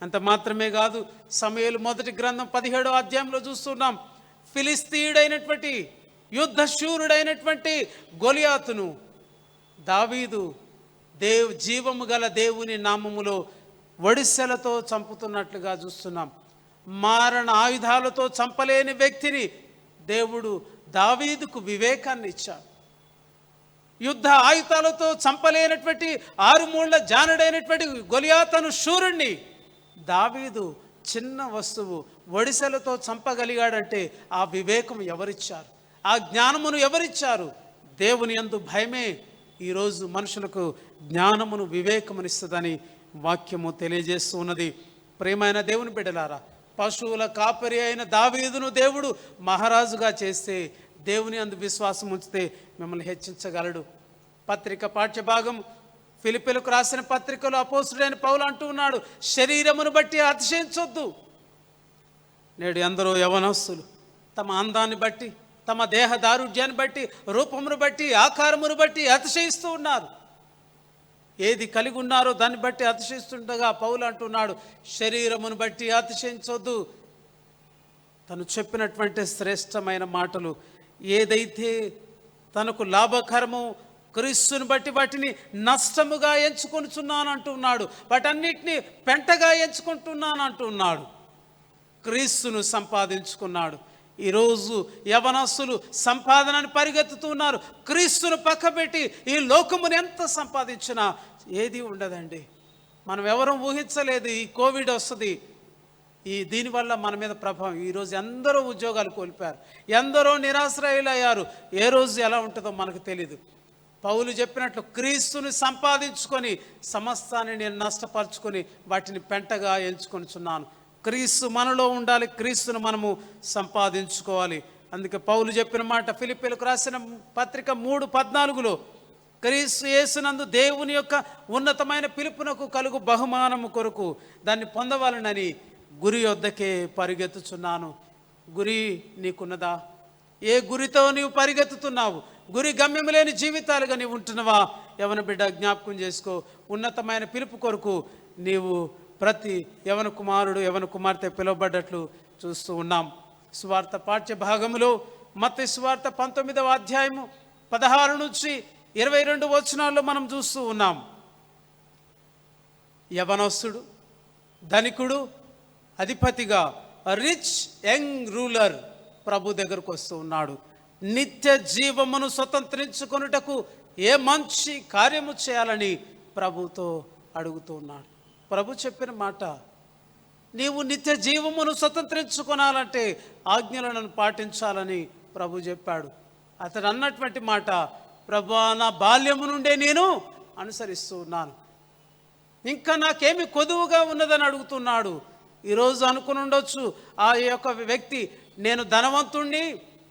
అంత మాత్రమే కాదు, సమూయేలు మొదటి గ్రంథం 17వ అధ్యాయంలో చూస్తున్నాం, ఫిలిస్తీయుడైనటువంటి యుద్ధశూరుడైనటువంటి గొలియాతును దావీదు జీవము గల దేవుని నామములో ఒడిసెలతో చంపుతున్నట్లుగా చూస్తున్నాం. మారణ ఆయుధాలతో చంపలేని వ్యక్తిని దేవుడు దావీదుకు వివేకాన్ని ఇచ్చాడు. యుద్ధ ఆయుధాలతో చంపలేనటువంటి 6 మూళ్ల జానుడైనటువంటి గొలియాతును శూరుణ్ణి దావీదు చిన్న వస్తువు ఒడిసెలతో చంపగలిగాడంటే ఆ వివేకం ఎవరిచ్చారు? ఆ జ్ఞానమును ఎవరిచ్చారు? దేవుని యందు భయమే ఈరోజు మనుషులకు జ్ఞానమును వివేకమునిస్తుందని వాక్యము తెలియజేస్తూ ఉన్నది. ప్రేమైన దేవుని బిడ్డలారా, పశువుల కాపరి అయిన దావీదును దేవుడు మహారాజుగా చేస్తే, దేవుని యందు విశ్వాసం ఉంచితే మిమ్మల్ని హెచ్చించగలడు. పత్రిక పాఠ్యభాగం ఫిలిప్పీలకు రాసిన పత్రికలో అపోస్తుడైన పౌలు అంటూ ఉన్నాడు, శరీరమును బట్టి అతిశయించొద్దు. నేడు ఎందరో యవనస్తులు తమ అందాన్ని బట్టి, తమ దేహ దారుఢ్యాన్ని బట్టి, రూపమును బట్టి, ఆకారమును బట్టి అతిశయిస్తూ ఉన్నారు. ఏది కలిగి ఉన్నారో దాన్ని బట్టి అతిశయిస్తుండగా పౌలు అంటున్నాడు, శరీరమును బట్టి అతిశయించొద్దు. తను చెప్పినటువంటి శ్రేష్టమైన మాటలు, ఏదైతే తనకు లాభకరము క్రీస్తుని బట్టి వాటిని నష్టముగా ఎంచుకొనుచున్నాను అంటున్నాడు, వాటన్నిటిని పెంటగా ఎంచుకుంటున్నాను అంటున్నాడు. క్రీస్తును సంపాదించుకున్నాడు. ఈరోజు యవనస్తులు సంపాదనని పరిగెత్తుతున్నారు. క్రీస్తును పక్కబెట్టి ఈ లోకమును ఎంత సంపాదించినా ఏది ఉండదండి. మనం ఎవరూ ఊహించలేదు ఈ కోవిడ్ వస్తుంది, దీనివల్ల మన మీద ప్రభావం. ఈరోజు ఎందరో ఉద్యోగాలు కోల్పోయారు, ఎందరో నిరాశ్రయులయ్యారు. ఏ రోజు ఎలా ఉంటుందో మనకు తెలియదు. పౌలు చెప్పినట్లు క్రీస్తుని సంపాదించుకొని సమస్తాన్ని నేను నష్టపరుచుకొని వాటిని పెంటగా ఎంచుకొనిచున్నాను. క్రీస్తు మనలో ఉండాలి, క్రీస్తును మనము సంపాదించుకోవాలి. అందుకే పౌలు చెప్పిన మాట ఫిలిప్పీలకు రాసిన పత్రిక 3:14 క్రీస్తు యేసునందు దేవుని యొక్క ఉన్నతమైన పిలుపునకు కలుగు బహుమానము కొరకు దాన్ని పొందవాలనని గురి వద్దకే పరిగెత్తుచున్నాను. గురి నీకున్నదా? ఏ గురితో నీవు పరిగెత్తుతున్నావు? గురి గమ్యం లేని జీవితాలుగా నీవు ఉంటున్నావా? యవన బిడ్డ జ్ఞాపకం చేసుకో. ఉన్నతమైన పిలుపు కొరకు నీవు ప్రతి యవన కుమారుడు యవన కుమార్తె పిలువబడ్డట్లు చూస్తూ ఉన్నాం. సువార్త పాఠ్య భాగములో మత్తయి సువార్త 19వ అధ్యాయము 16 నుంచి 22 వచనాల్లో మనం చూస్తూ ఉన్నాం. యవనస్తుడు, ధనికుడు, అధిపతిగా రిచ్ యంగ్ రూలర్ ప్రభు దగ్గరకు వస్తూ ఉన్నాడు. నిత్య జీవమును స్వతంత్రించుకొనుటకు ఏ మంచి కార్యము చేయాలని ప్రభుతో అడుగుతూ ఉన్నాడు. ప్రభు చెప్పిన మాట, నీవు నిత్య జీవమును స్వతంత్రించుకొనాలంటే ఆజ్ఞలను పాటించాలని ప్రభు చెప్పాడు. అతడు అన్నటువంటి మాట, ప్రభువా నా బాల్యము నుండే నేను అనుసరిస్తూ ఉన్నాను, ఇంకా నాకేమి కొదువుగా ఉన్నదని అడుగుతున్నాడు. ఈరోజు అనుకుని ఉండొచ్చు ఆ యొక్క వ్యక్తి, నేను ధనవంతుణ్ణి,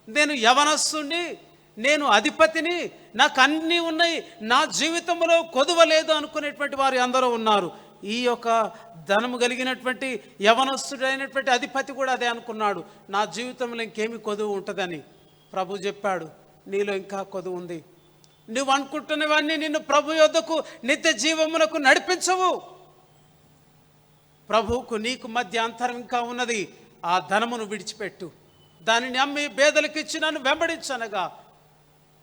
నేను యవనస్తుణ్ణి, నేను అధిపతిని, నాకు అన్నీ ఉన్నాయి, నా జీవితంలో కొదువ లేదు అనుకునేటువంటి వారు అందరూ ఉన్నారు. ఈ యొక్క ధనము కలిగినటువంటి యవనస్తుడైనటువంటి అధిపతి కూడా అదే అనుకున్నాడు, నా జీవితంలో ఇంకేమి కొదువు ఉంటుందని. ప్రభు చెప్పాడు, నీలో ఇంకా కొదువు ఉంది. నువ్వు అనుకుంటున్నవన్నీ నిన్ను ప్రభు యొద్దకు నిత్య జీవమునకు నడిపించవు. ప్రభువుకు నీకు మధ్య అంతరం ఇంకా ఉన్నది. ఆ ధనమును విడిచిపెట్టు, దానిని అమ్మి పేదలకు ఇచ్చి నన్ను వెంబడించనగా.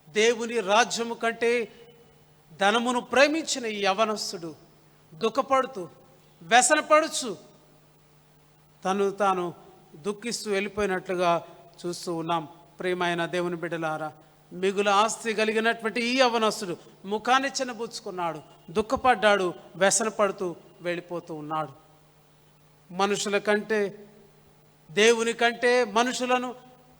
దేవుని రాజ్యము కంటే ధనమును ప్రేమించిన ఈ యవనస్తుడు దుఃఖపడుతూ వ్యసనపడుచు తాను దుఃఖిస్తూ వెళ్ళిపోయినట్లుగా చూస్తూ ఉన్నాం. ప్రియమైన దేవుని బిడ్డలారా, మిగుల ఆస్తి కలిగినటువంటి ఈ యవనస్తుడు ముఖాన్ని చిన్నబుచ్చుకున్నాడు, దుఃఖపడ్డాడు, వ్యసనపడుతూ వెళ్ళిపోతూ ఉన్నాడు. మనుషుల కంటే, దేవుని కంటే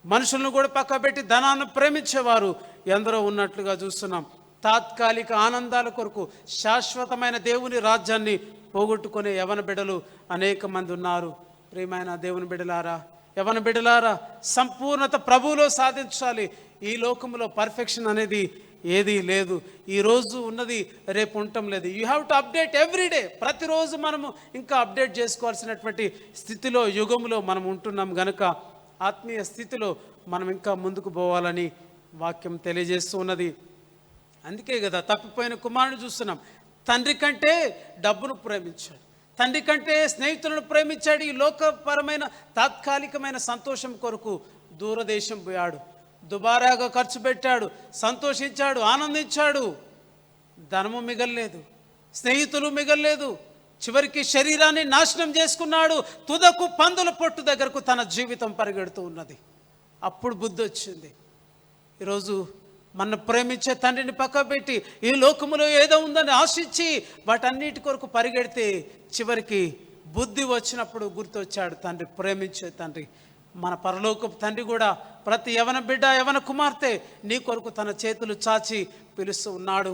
మనుషులను కూడా పక్కబెట్టి ధనాన్ని ప్రేమించేవారు ఎందరో ఉన్నట్లుగా చూస్తున్నాం. తాత్కాలిక ఆనందాల కొరకు శాశ్వతమైన దేవుని రాజ్యాన్ని పోగొట్టుకునే యవన బిడ్డలు అనేక మంది ఉన్నారు. ప్రియమైన దేవుని బిడ్డలారా, యవన బిడ్డలారా, సంపూర్ణత ప్రభువులో సాధించాలి. ఈ లోకంలో పర్ఫెక్షన్ అనేది ఏదీ లేదు. ఈరోజు ఉన్నది రేపు ఉండటం లేదు. You have to update everyday. ప్రతిరోజు మనము ఇంకా అప్డేట్ చేసుకోవాల్సినటువంటి స్థితిలో, యుగంలో మనం ఉంటున్నాం గనుక ఆత్మీయ స్థితిలో మనం ఇంకా ముందుకు పోవాలని వాక్యం తెలియజేస్తూ ఉన్నది. అందుకే కదా తప్పిపోయిన కుమారుని చూస్తున్నాం. తండ్రి కంటే డబ్బును ప్రేమించాడు, తండ్రి కంటే స్నేహితులను ప్రేమించాడు. ఈ లోకపరమైన తాత్కాలికమైన సంతోషం కొరకు దూరదేశం పోయాడు, దుబారాగా ఖర్చు పెట్టాడు, సంతోషించాడు, ఆనందించాడు. ధనము మిగల్లేదు, స్నేహితులు మిగల్లేదు, చివరికి శరీరాన్ని నాశనం చేసుకున్నాడు. తుదకు పందుల పొట్టు దగ్గరకు తన జీవితం పరిగెడుతూ ఉన్నది. అప్పుడు బుద్ధి వచ్చింది. ఈరోజు మన ప్రేమించే తండ్రిని పక్కబెట్టి ఈ లోకములో ఏదో ఉందని ఆశించి వాటన్నిటి కొరకు పరిగెడితే చివరికి బుద్ధి వచ్చినప్పుడు గుర్తొచ్చాడు తండ్రి, ప్రేమించే తండ్రి. మన పరలోకపు తండ్రి కూడా ప్రతి యవన బిడ్డ, యవన కుమార్తె నీ కొరకు తన చేతులు చాచి పిలుస్తూ ఉన్నాడు.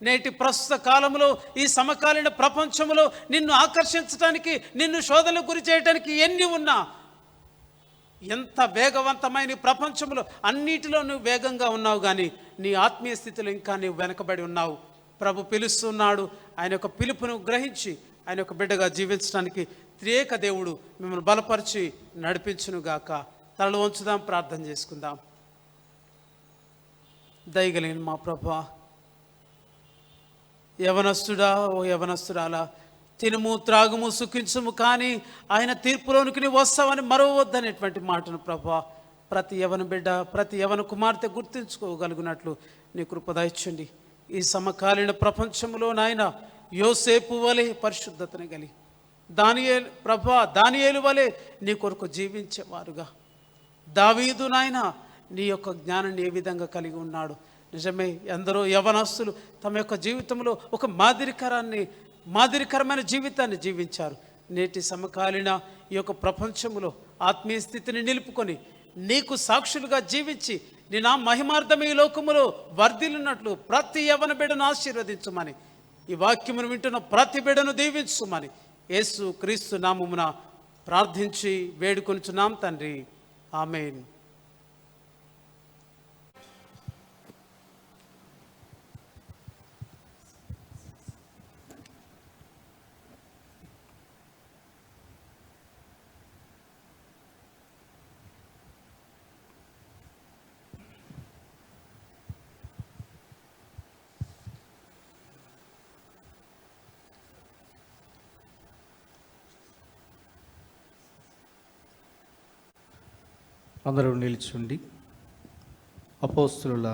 నేటి ప్రస్తుత కాలంలో, ఈ సమకాలీన ప్రపంచంలో నిన్ను ఆకర్షించడానికి, నిన్ను శోధనకు గురి చేయడానికి ఎన్ని ఉన్నా, ఎంత వేగవంతమైన ప్రపంచంలో అన్నిటిలో నువ్వు వేగంగా ఉన్నావు, కానీ నీ ఆత్మీయ స్థితిలో ఇంకా నీవు వెనకబడి ఉన్నావు. ప్రభు పిలుస్తున్నాడు. ఆయన యొక్క పిలుపును గ్రహించి ఆయన యొక్క బిడ్డగా జీవించడానికి త్రియేక దేవుడు మిమ్మల్ని బలపరిచి నడిపించునుగాక. తలలు వంచుదాం, ప్రార్థన చేసుకుందాం. దయగలిగిన మా ప్రభువా, యవనస్తుడా, ఓ యవనస్తురాలా, తినుము త్రాగుము సుఖించుము, కానీ ఆయన తీర్పులోనికి నీవు వస్తావని మరవద్దనేటువంటి మాటను ప్రభువా ప్రతి యవన బిడ్డ, ప్రతి యవన కుమార్తె గుర్తించుకోగలిగినట్లు నీ కృప దయచేయండి. ఈ సమకాలీన ప్రపంచంలో నాయన యోసేపు వలె పరిశుద్ధతను కలిగి, దానియేలు వలె నీ కొరకు జీవించేవారుగా, దావీదు నాయన నీ యొక్క జ్ఞానాన్ని ఏ విధంగా కలిగి ఉన్నాడు. నిజమే, ఎందరో యవనస్తులు తమ యొక్క జీవితంలో ఒక మాదిరికరమైన జీవితాన్ని జీవించారు. నేటి సమకాలీన ఈ యొక్క ప్రపంచంలో ఆత్మీయ స్థితిని నిలుపుకొని నీకు సాక్షులుగా జీవించి నీ నా మహిమార్థం ఈ లోకములో వర్ధిల్లున్నట్లు ప్రతి యవన బిడ్డను ఆశీర్వదించుమని, ఈ వాక్యమును వింటున్న ప్రతి బిడ్డను దీవించుమని యేసు క్రీస్తు నామమున ప్రార్థించి వేడుకొనుచున్నాం తండ్రి. ఆమేన్. అందరూ నిలిచుండి అపోస్తుల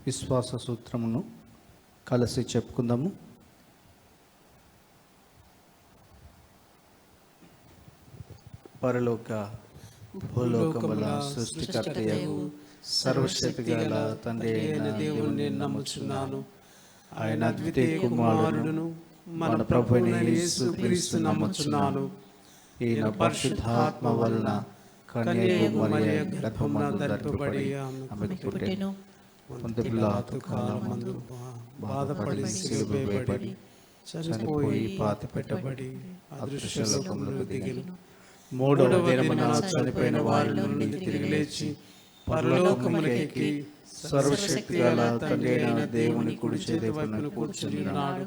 విశ్వాస సూత్రమును కలిసి చెప్పుకుందాము. పరలోక భూలోకముల సృష్టికర్తయగు సర్వశక్తిగల తండ్రి అయిన దేవుని నమ్ముచున్నాను. ఆయన అద్వితీయ కుమారుడును మన ప్రభువైన యేసుక్రీస్తు నమ్ముచున్నాను. ఈయన పరిశుద్ధాత్మ వలన కన్యకు మరియ గర్భమున ధరింపబడి ఆమెకు పుట్టెను. పొంతి పిలాతు కాలమందు బాధపడి సిలువ వేయబడి చనిపోయి పాతి పెట్టబడి అదృశ్య లోకములకు దిగెను. మూడవ దినమున చనిపోయిన వారి నుండి తిరిగి లేచి పరలోకములకెక్కి సర్వశక్తిగల తండ్రి అయిన దేవుని కుడి చేతి వైపున కూర్చుని ఉన్నాడు.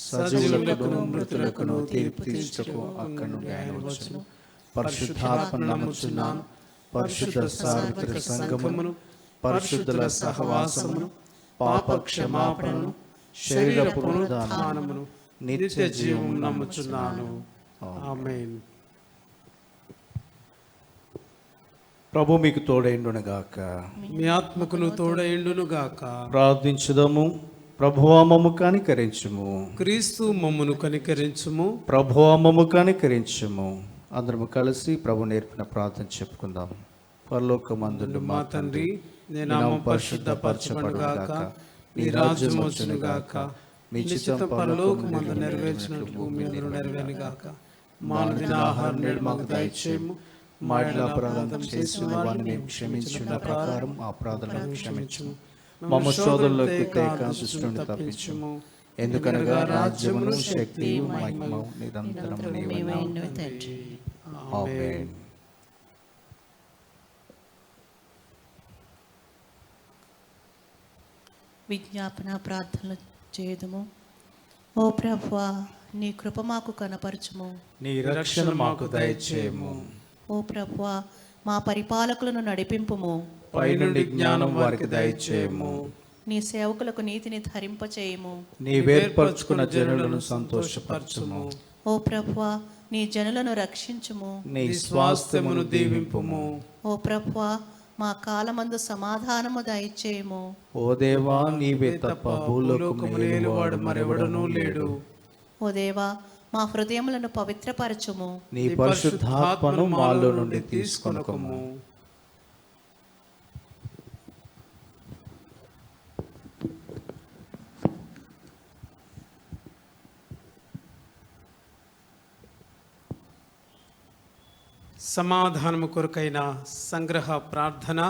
సజీవులకును మృతులకును తీర్పు తీర్చుటకు అక్కడి నుండి ఆయన వచ్చును. పరిశుద్ధాత్మను నమ్ముచున్నాను. పరిశుద్ధ సార్వత్రిక సంఘమును, పరిశుద్ధుల సహవాసమును, పాప క్షమాపణను, శరీర పునరుద్ధానమును, నిత్య జీవము నమ్ముచున్నాను. ఆమేన్. ప్రభు మీకు తోడైండునుగాక, మీ ఆత్మకును తోడైండునుగాక. ప్రార్థించుదము. ప్రభువా మమ్ము కనికరించుము. క్రీస్తు మమ్మును కనికరించుము. ప్రభువా మమ్ము కనికరించుము. అందరము కలిసి ప్రభు నేర్పిన ప్రార్థన చెప్పుకుందాం. పరలోకమందుండు మా తండ్రి, నీ నామం పరిశుద్ధపరచబడుగాక, నీ రాజ్యం వచ్చునుగాక, నీ చిత్తం పరలోకమందు నెరవేర్చినట్లు భూమి మీద నెరవేరుగాక. మా అనుదిన ఆహారం నేడు మాకు దయచేయము. మా యెడల అపరాధం చేసిన వారిని మేము క్షమించిన ప్రకారం ఆ అపరాధాలను క్షమించుము. మమ్మ శోధనలోకి తేక దుష్టుని తప్పించుము. ఎందుకనగా రాజ్యమును, శక్తియు, మహిమయు నిరంతరం నీవే. ఆమేన్. విజ్ఞాపన ప్రార్థనలు చేయుదుము. ఓ ప్రభువా, నీ కృప మాకు కనపరచుము. నీ రక్షణ మాకు దయచేయము. ఓ ప్రభువా, మా పరిపాలకులను నడిపింపుము. పైనుండి జ్ఞానం వారికి దయచేయము. నీ సేవకులకు నీతిని ధరింపచేయము. నీ వేర్పరచుకున్న జనులను సంతోషపరచుము. ఓ ప్రభువా, నీ జనులను రక్షించుము. నీ స్వాస్థ్యమును దీవింపుము. ఓ ప్రభువా, మా కాలమందు సమాధానము దయచేయము. ఓ దేవా, నీవే తప్ప భూలోకమున ఏలువాడు మరెవడనూ లేడు. ఓ దేవా, మా హృదయములను పవిత్రపరచుము. నీ పరిశుద్ధాత్మను మాలో నుండి తీసుకొనుకొము. సమాధానము కొరకైన సంగ్రహ ప్రార్థన.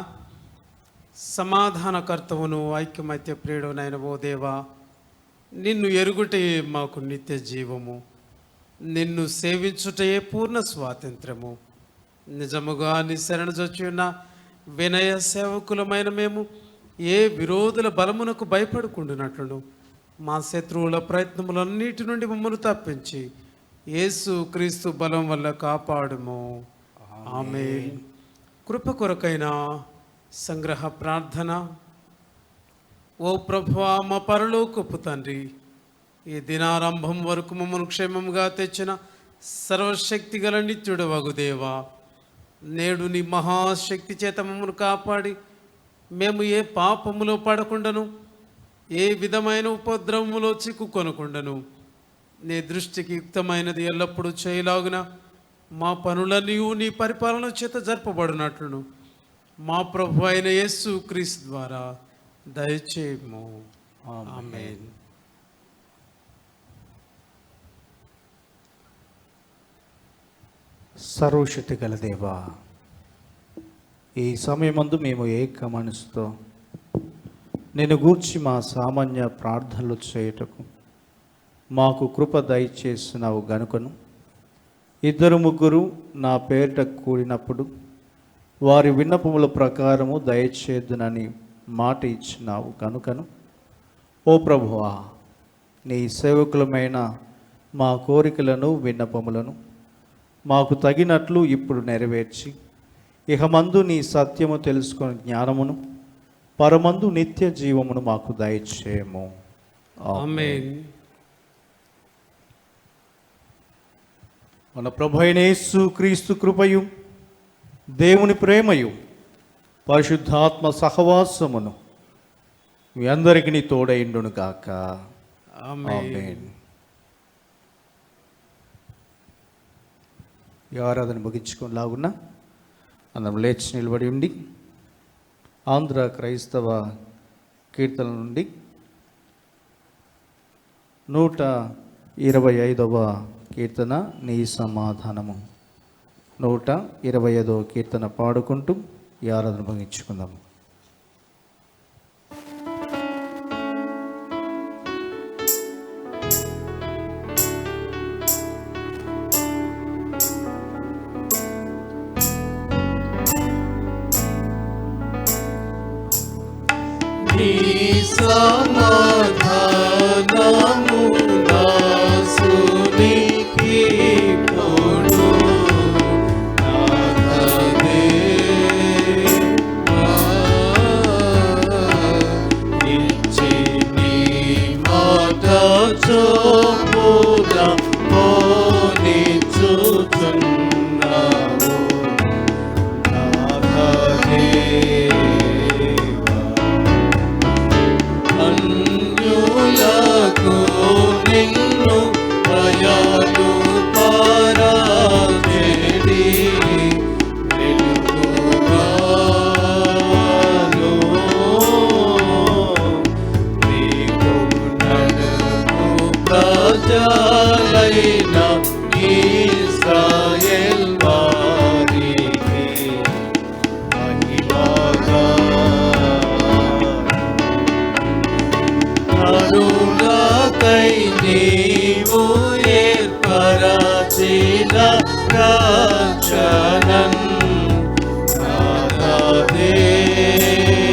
సమాధానకర్తవును ఐక్యమైత్య ప్రియుడునైన ఓ దేవా, నిన్ను ఎరుగుటే మాకు నిత్య జీవము, నిన్ను సేవించుటయే పూర్ణ స్వాతంత్రము. నిజముగా నీ శరణుజొచ్చి ఉన్న వినయ సేవకులమైన మేము ఏ విరోధుల బలమునకు భయపడుకుంటున్నట్లును మా శత్రువుల ప్రయత్నములన్నిటి నుండి మమ్మల్ని తప్పించి యేసు క్రీస్తు బలం వల్ల కాపాడుము. ఆమేన్. కృప కొరకైన సంగ్రహ ప్రార్థన. ఓ ప్రభువా, మా పరలోకపు తండ్రి, ఈ దినారంభం వరకు మమ్మల్ని క్షేమంగా తెచ్చిన సర్వశక్తి గల నిత్యుడు వగు దేవా, నేడు నీ మహాశక్తి చేత మమ్మల్ని కాపాడి మేము ఏ పాపములో పడకుండాను, ఏ విధమైన ఉపద్రవములో చిక్కుకొనకుండాను నీ దృష్టికి యుక్తమైనది ఎల్లప్పుడూ చేయలాగున మా పనులన్నీ నీ పరిపాలన చేత జరపబడినట్లును మా ప్రభు అయిన యేసు క్రీస్తు ద్వారా దయచేయము. ఆమేన్. సర్వశక్తి గల దేవా, ఈ సమయమందు మేము ఏక మనసుతో నిన్ను గూర్చి మా సామాన్య ప్రార్థనలు చేయుటకు మాకు కృప దయచేసినావు గనుకను, ఇద్దరు ముగ్గురు నా పేరిట కూడినప్పుడు వారి విన్నపముల ప్రకారము దయచేద్దునని మాట ఇచ్చినావు కనుకను, ఓ ప్రభువా, నీ సేవకులమైన మా కోరికలను విన్నపములను మాకు తగినట్లు ఇప్పుడు నెరవేర్చి, ఇహమందు నీ సత్యము తెలుసుకుని జ్ఞానమును, పరమందు నిత్య జీవమును మాకు దయచేయము. ఆమేన్. మన ప్రభు అయిన యేసు క్రీస్తు కృపయు, దేవుని ప్రేమయు, పరిశుద్ధాత్మ సహవాసమును మీ అందరికీ తోడైండును గాక. ఆమేన్. ఈ ఆరాధన ముగించుకునేలాగున్న అందరం లేచి నిలబడి ఉండి ఆంధ్ర క్రైస్తవ కీర్తన నుండి 125వ కీర్తన నీ సమాధానము, 125వ కీర్తన పాడుకుంటూ ఈ ఆరాధన ముగించుకుందాము. సమాధానము దాసునికి కొడు, ఇచ్చి నీ మాట చొప్పున పోనిచ్చుచున్నావు. అన్యులకు నిన్ను దయాలు పరాజేడి వెలుగుగాను, నీకు నడుము ప్రజలైన ఇశ్రాయేల్ వారికి మహిమగా కరుణకై నీవు ఏర్పరచిన రక్షణన్ దేవా,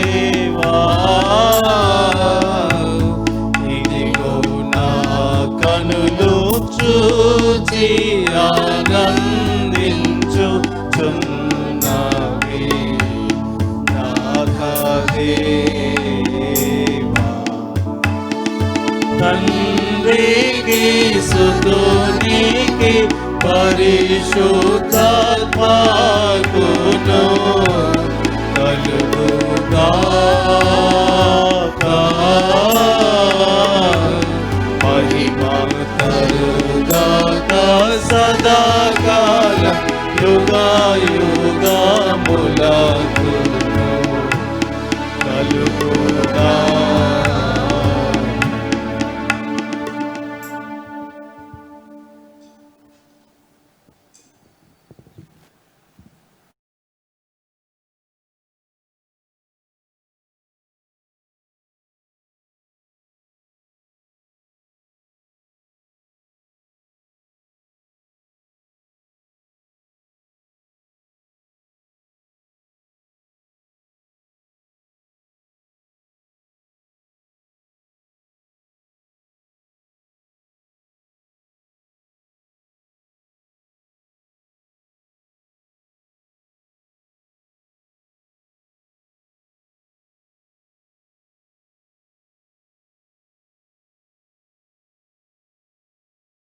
ఇదిగో నా కనులు చూచి ఆనందించుచున్నవి నాథ దేవా. తండ్రికి సుతునికి పరిశుద్ధాత్మకును